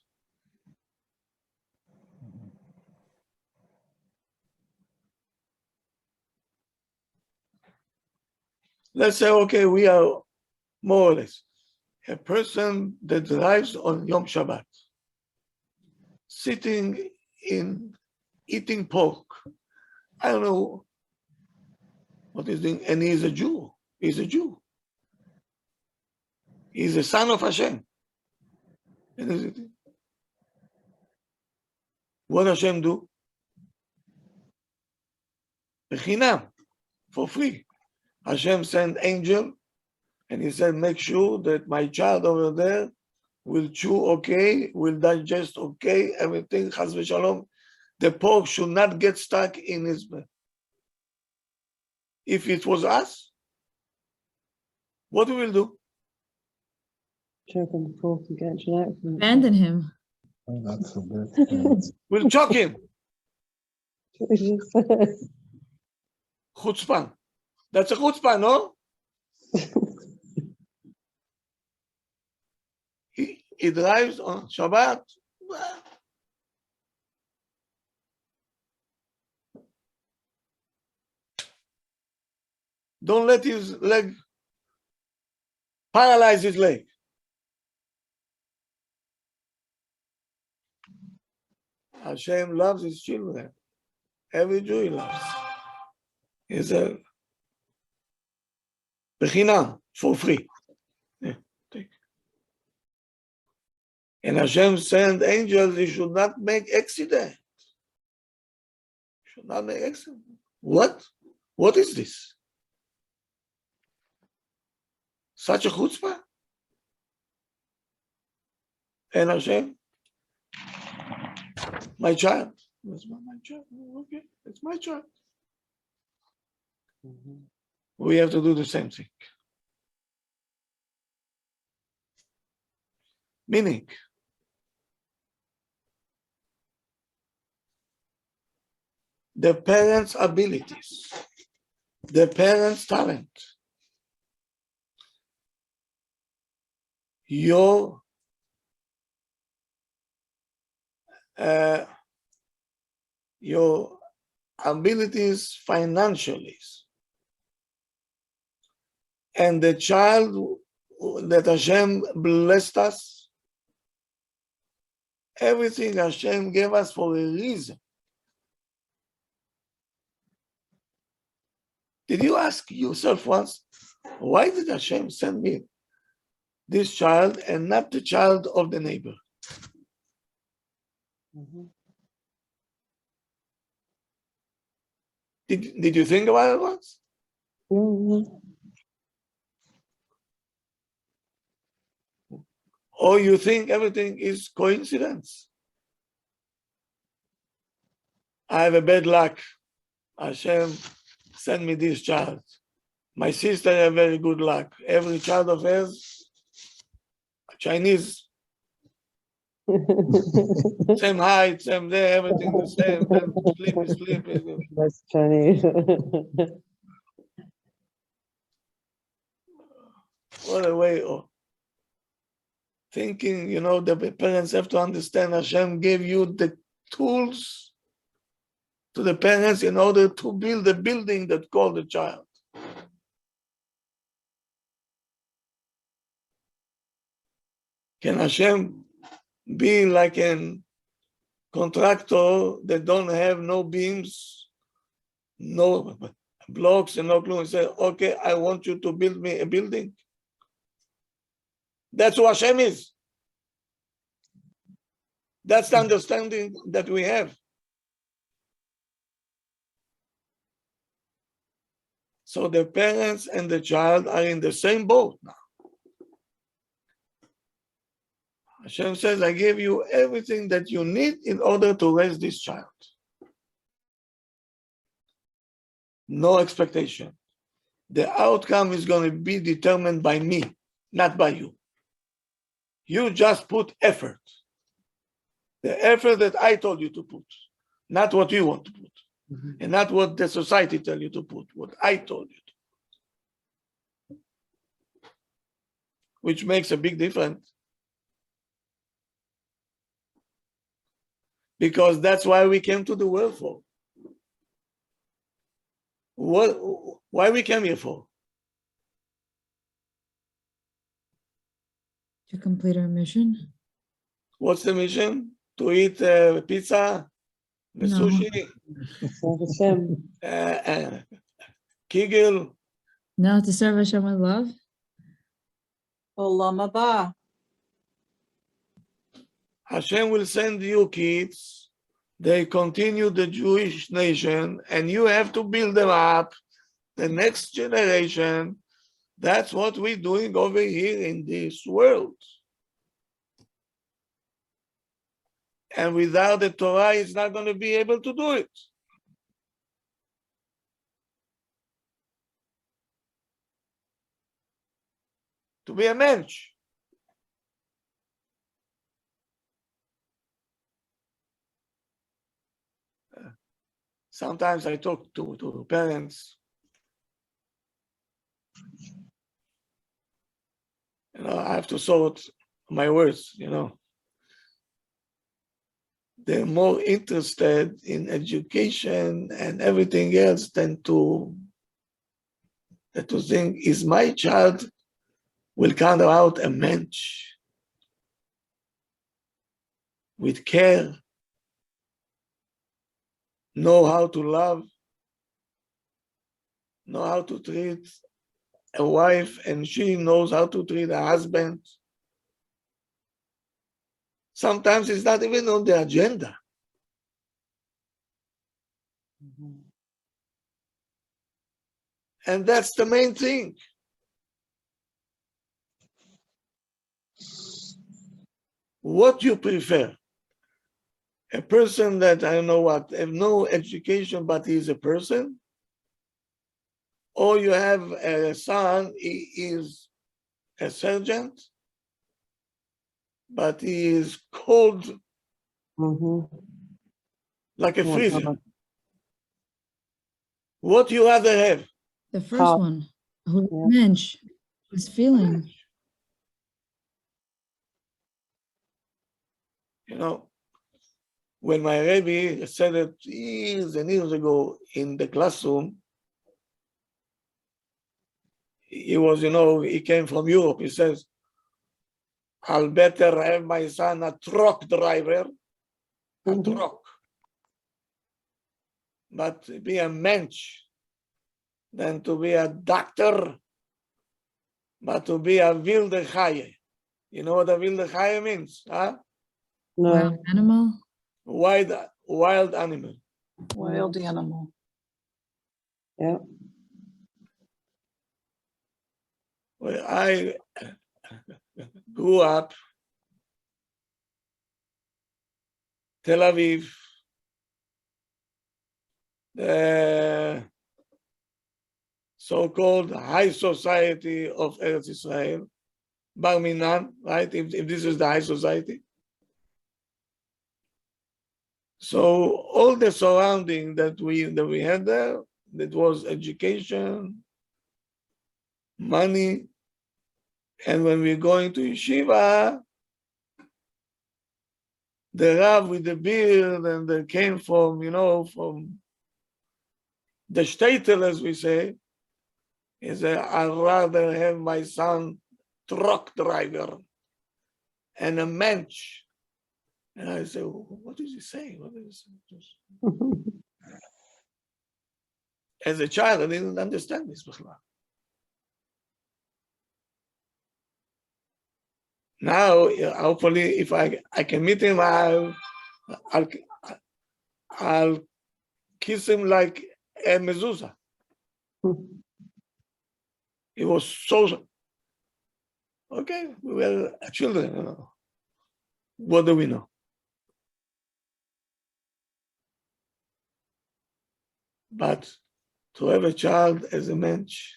Speaker 1: Let's say, okay, we are more or less a person that drives on Yom Shabbat, sitting in eating pork. I don't know what he's doing, and he's a Jew. He's a Jew. He's a son of Hashem. And what Hashem do? Bechinam, for free. Hashem sent angel, and he said, make sure that my child over there will chew okay, will digest okay, everything, chas v'shalom. The pork should not get stuck in his mouth. If it was us, what we will do?
Speaker 5: Choke on the pork and get you out from it.
Speaker 4: Abandon him.
Speaker 2: Oh, that's so good.
Speaker 1: We'll choke him.
Speaker 5: What did you say?
Speaker 1: Chutzpan. That's a chutzpan, no? He drives on Shabbat. Don't let his leg paralyze his leg. Hashem loves his children. Every Jew he loves. He's a bechinam, for free. Yeah, take. And Hashem sent angels, he should not make accident. Should not make accident. What? What is this? Such a chutzpah? And Hashem, my child. That's my child. Okay, it's my child. We have to do the same thing. Meaning, the parents' abilities, the parents' talent, your abilities financially, and the child that Hashem blessed us, everything Hashem gave us for a reason. Did you ask yourself once, why did Hashem send me this child and not the child of the neighbor? Did you think about it once? Or you think everything is coincidence? I have a bad luck. Hashem sent me this child. My sister had very good luck. Every child of hers, Chinese, same height, same day, everything the same. Then sleep.
Speaker 5: That's Chinese.
Speaker 1: What a way of thinking, the parents have to understand Hashem gave you the tools to the parents in order to build the building that called the child. Can Hashem be like a contractor that don't have no beams, no blocks and no glue, and say, okay, I want you to build me a building? That's who Hashem is. That's the understanding that we have. So the parents and the child are in the same boat now. Hashem says, I give you everything that you need in order to raise this child. No expectation. The outcome is going to be determined by me, not by you. You just put effort. The effort that I told you to put, not what you want to put, and not what the society tell you to put, what I told you to put. Which makes a big difference. Because that's why we came to the world for. Why we came here for?
Speaker 4: To complete our mission?
Speaker 1: What's the mission? To eat pizza,
Speaker 4: No.
Speaker 1: sushi, kigel.
Speaker 4: No, to serve Hashem with love?
Speaker 3: Olam haba.
Speaker 1: Hashem will send you kids. They continue the Jewish nation, and you have to build them up. The next generation. That's what we're doing over here in this world. And without the Torah, it's not going to be able to do it. To be a mensch. Sometimes I talk to parents. I have to sort my words, They're more interested in education and everything else than to think, is my child will come out a mensch with care, know how to love, know how to treat a wife, and she knows how to treat a husband. Sometimes it's not even on the agenda. And that's the main thing. What you prefer? A person that, I don't know what, have no education, but he's a person? Or you have a son, he is a sergeant, but he is cold like a freezer. What you rather have?
Speaker 4: The first
Speaker 5: How-
Speaker 4: one. Who
Speaker 5: Yeah.
Speaker 4: Mensch was feeling.
Speaker 1: You know, when my Rabbi said it years and years ago in the classroom, he was, he came from Europe. He says, I'll better have my son a truck driver, a
Speaker 5: Mhm.
Speaker 1: truck, but be a mensch than to be a doctor, but to be a wilde Chaye. You know what a wilde Chaye means? Huh?
Speaker 4: Wild
Speaker 5: No.
Speaker 4: animal.
Speaker 1: Wild animal.
Speaker 3: Wild animal.
Speaker 5: Yeah.
Speaker 1: Well, I grew up Tel Aviv, the so-called high society of Eretz Israel, Bar Minan, right? If this is the high society. So all the surrounding that we had there, that was education, money, and when we're going to yeshiva, the Rav with the beard and the came from, from the shtetl, as we say, he said, I'd rather have my son truck driver and a mensch. And I said, what is he saying? What is this? As a child, I didn't understand this. Now, hopefully, if I can meet him, I'll kiss him like a mezuzah. It was so, okay, we were children. What do we know? But to have a child as a mensch,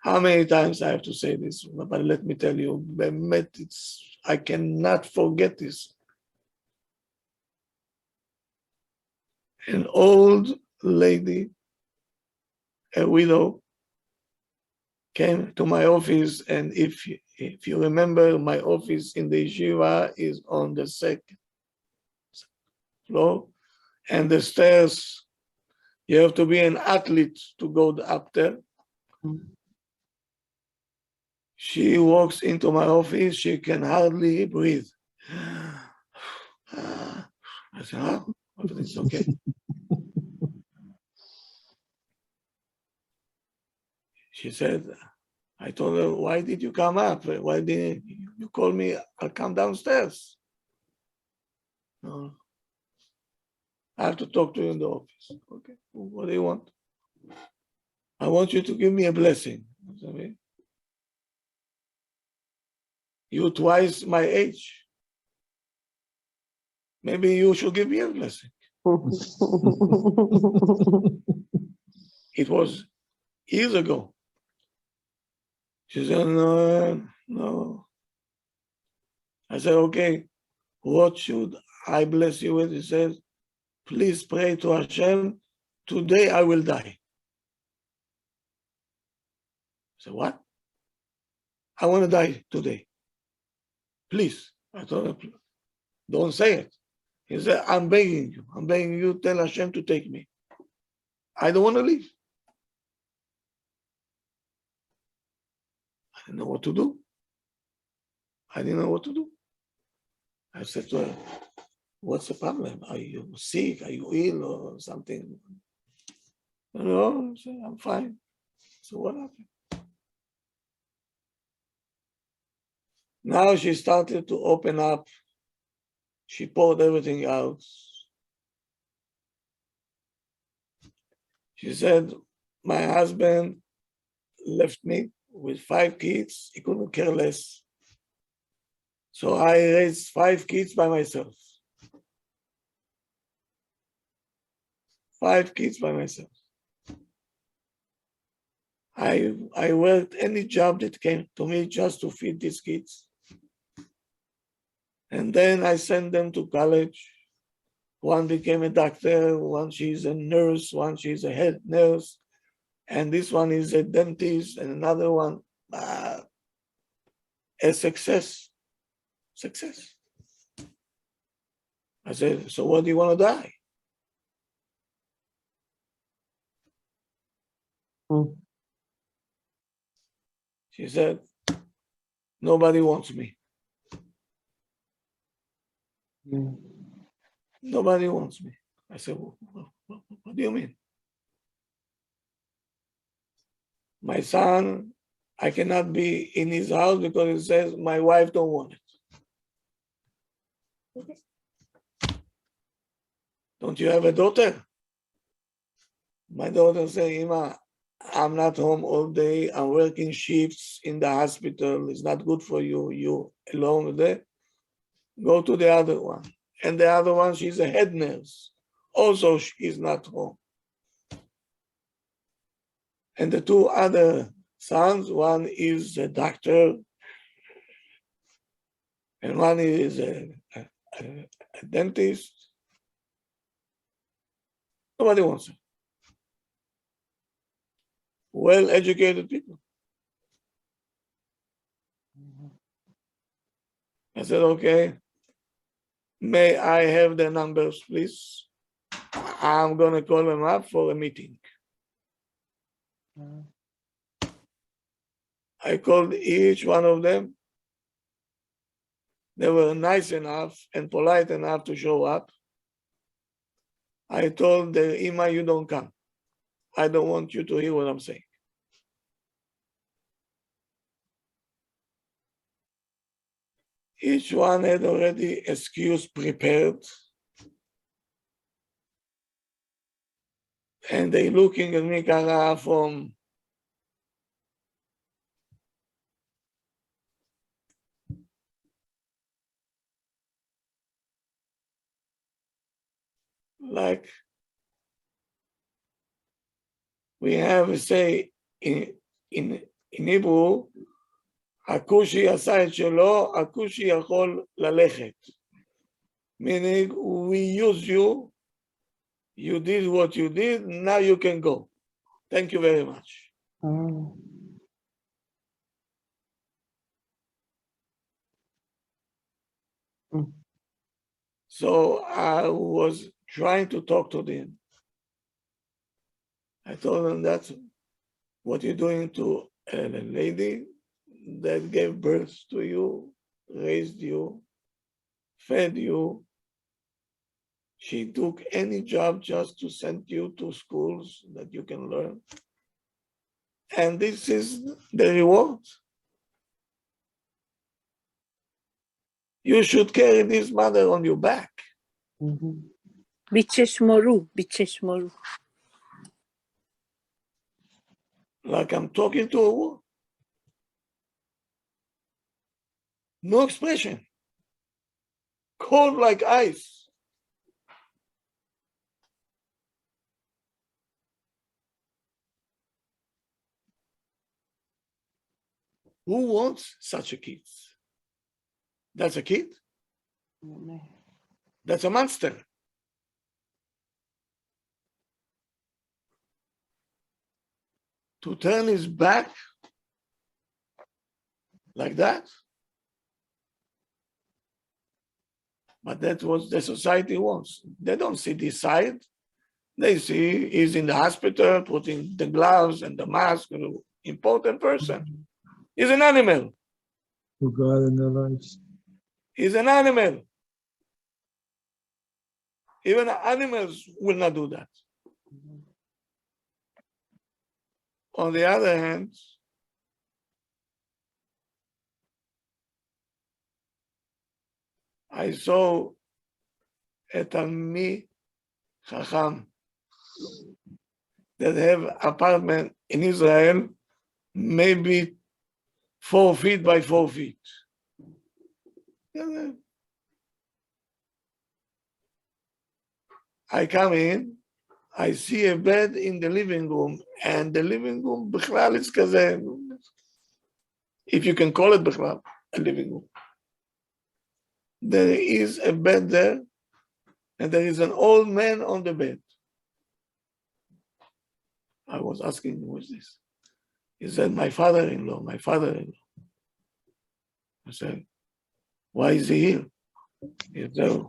Speaker 1: how many times I have to say this? But let me tell you, I cannot forget this. An old lady, a widow, came to my office, and if you remember, my office in the yeshiva is on the second floor, and the stairs, you have to be an athlete to go up there. She walks into my office, she can hardly breathe. I said, oh, everything's okay. She said, I told her, why did you come up? Why didn't you call me? I'll come downstairs. No. I have to talk to you in the office. Okay, what do you want? I want you to give me a blessing. You're twice my age. Maybe you should give me a blessing. It was years ago. She said, no. I said, okay, what should I bless you with? He says, please pray to Hashem, today I will die. I said, what? I want to die today. Please. I told her, don't say it. He said, I'm begging you, tell Hashem to take me. I don't want to live. I didn't know what to do. I said to her, what's the problem? Are you sick? Are you ill or something? No, I said, I'm fine. So what happened? Now she started to open up. She poured everything out. She said, my husband left me with 5 kids. He couldn't care less. So I raised 5 kids by myself. 5 kids by myself. I worked any job that came to me just to feed these kids. And then I sent them to college. One became a doctor, one she's a nurse, one she's a head nurse, and this one is a dentist, and another one a success. Success. I said, so what do you want to die? She said, nobody wants me. Nobody wants me. I said, what do you mean? My son, I cannot be in his house because it says my wife don't want it. Don't you have a daughter? My daughter said, Ima, I'm not home all day. I'm working shifts in the hospital. It's not good for you. You alone there. Go to the other one. And the other one, she's a head nurse. Also, she's not home. And the two other sons, one is a doctor, and one is a dentist. Nobody wants it. Well-educated people. I said, okay, may I have the numbers, please? I'm going to call them up for a meeting. I called each one of them. They were nice enough and polite enough to show up. I told the Ima, you don't come. I don't want you to hear what I'm saying. Each one had already excuse prepared. And they looking at me kara from like we have a say in Hebrew, הכושי עשה את שלו, הכושי יכול ללכת. Meaning, we use you, you did what you did, now you can go. Thank you very much. So I was trying to talk to them. I told them that's what you're doing to a lady that gave birth to you, raised you, fed you. She took any job just to send you to schools that you can learn. And this is the reward. You should carry this mother on your back.
Speaker 9: ביצ'שמורו, ביצ'שמורו.
Speaker 1: Like I'm talking to a wall. No expression. Cold like ice. Who wants such a kid? That's a kid? That's a monster. To turn his back like that? But that's what the society wants. They don't see this side. They see he's in the hospital, putting the gloves and the mask, an important person. He's an animal.
Speaker 2: For God in their lives.
Speaker 1: He's an animal. Even animals will not do that. On the other hand, I saw a Talmid Chacham that have apartment in Israel, maybe 4 feet by 4 feet. I come in, I see a bed in the living room, and the living room, בכלל, is כזה, if you can call it בכלל, a living room. There is a bed there, and there is an old man on the bed. I was asking, who is this? He said, my father-in-law, my father-in-law. I said, why is he here? He said,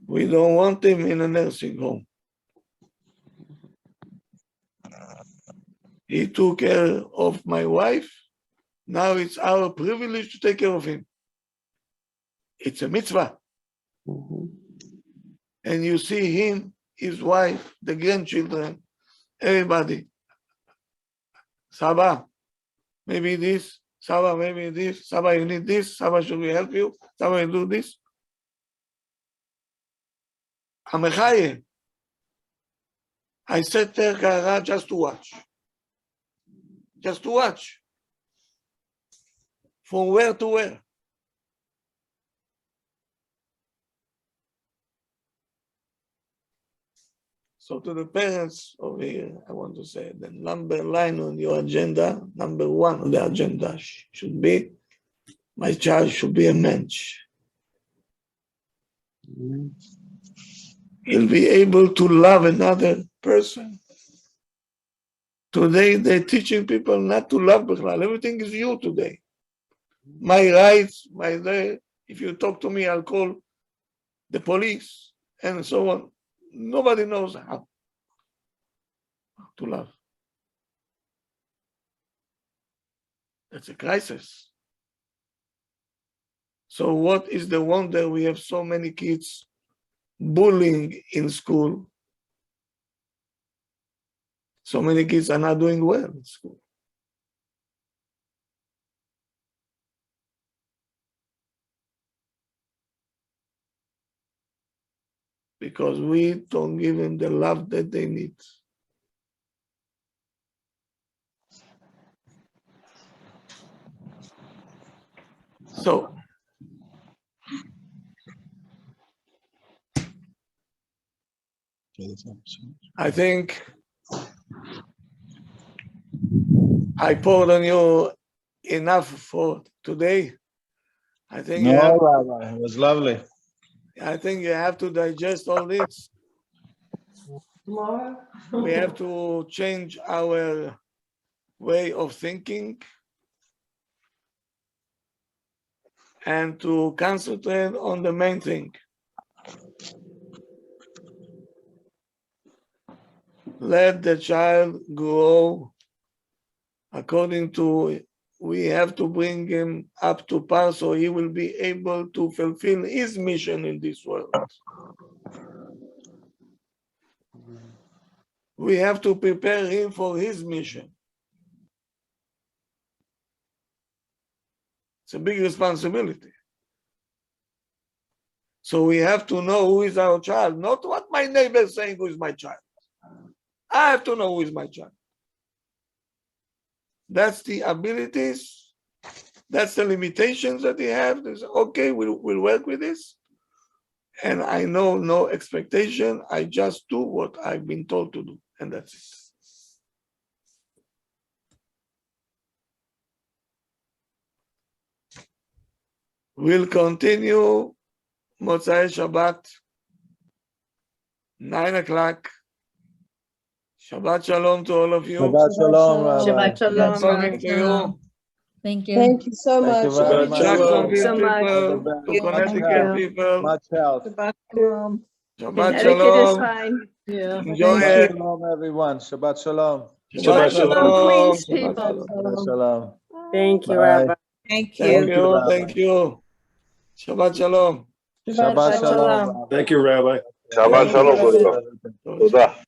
Speaker 1: we don't want him in a nursing home. He took care of my wife. Now it's our privilege to take care of him. It's a mitzvah. And you see him, his wife, the grandchildren, everybody. Saba, maybe this. Saba, maybe this. Saba, you need this. Saba, should we help you? Saba, you do this. Amechaye. I sat there, Kara, just to watch. Just to watch. From where to where? So to the parents over here, I want to say the number line on your agenda, number one on the agenda should be, my child should be a mensch. He'll be able to love another person. Today, they're teaching people not to love Bechlal. Everything is you today. My rights, my day. If you talk to me, I'll call the police and so on. Nobody knows how to love. That's a crisis. So what is the wonder we have so many kids bullying in school? So many kids are not doing well in school. Because we don't give them the love that they need. So, I think I poured on you enough for today. I think
Speaker 2: Rabbi, it was lovely.
Speaker 1: I think you have to digest all this. We have to change our way of thinking and to concentrate on the main thing. Let the child grow according to, we have to bring him up to par so he will be able to fulfill his mission in this world. We have to prepare him for his mission. It's a big responsibility. So we have to know who is our child, not what my neighbor is saying who is my child. I have to know who is my child. That's the abilities, that's the limitations that he have. Okay, we'll work with this. And I know no expectation. I just do what I've been told to do, and that's it. We'll continue Motzai Shabbat, 9 o'clock. Shabbat Shalom to all of you.
Speaker 2: Shabbat Shalom, Rabbi.
Speaker 9: Shabbat Shalom.
Speaker 1: Morning to you.
Speaker 4: Thank you.
Speaker 5: Thank you so
Speaker 2: Thank you
Speaker 5: much.
Speaker 2: very much.
Speaker 1: Jacksonville
Speaker 2: All the
Speaker 1: people,
Speaker 2: best.
Speaker 1: to
Speaker 2: Much
Speaker 1: Connecticut
Speaker 2: health.
Speaker 1: people.
Speaker 2: Much health.
Speaker 1: Shabbat Shalom.
Speaker 5: fine.
Speaker 3: Yeah.
Speaker 1: Enjoy
Speaker 2: Shabbat
Speaker 1: it.
Speaker 2: Shalom, everyone. Shabbat Shalom.
Speaker 1: Shabbat Shalom.
Speaker 9: Queens
Speaker 1: Shabbat
Speaker 9: people.
Speaker 1: Shalom.
Speaker 2: Shabbat Shalom.
Speaker 9: Thank you,
Speaker 2: Bye.
Speaker 9: Rabbi.
Speaker 6: Thank
Speaker 1: Thank
Speaker 6: you.
Speaker 1: you.
Speaker 2: Rabbi.
Speaker 1: Thank you. Shabbat Shalom.
Speaker 2: Shabbat Shalom.
Speaker 9: Shalom.
Speaker 2: Rabbi.
Speaker 7: Thank you, Rabbi.
Speaker 11: Shabbat
Speaker 2: Thank you
Speaker 11: Shalom,
Speaker 2: for
Speaker 11: Kudra.
Speaker 2: everything.
Speaker 11: Toda.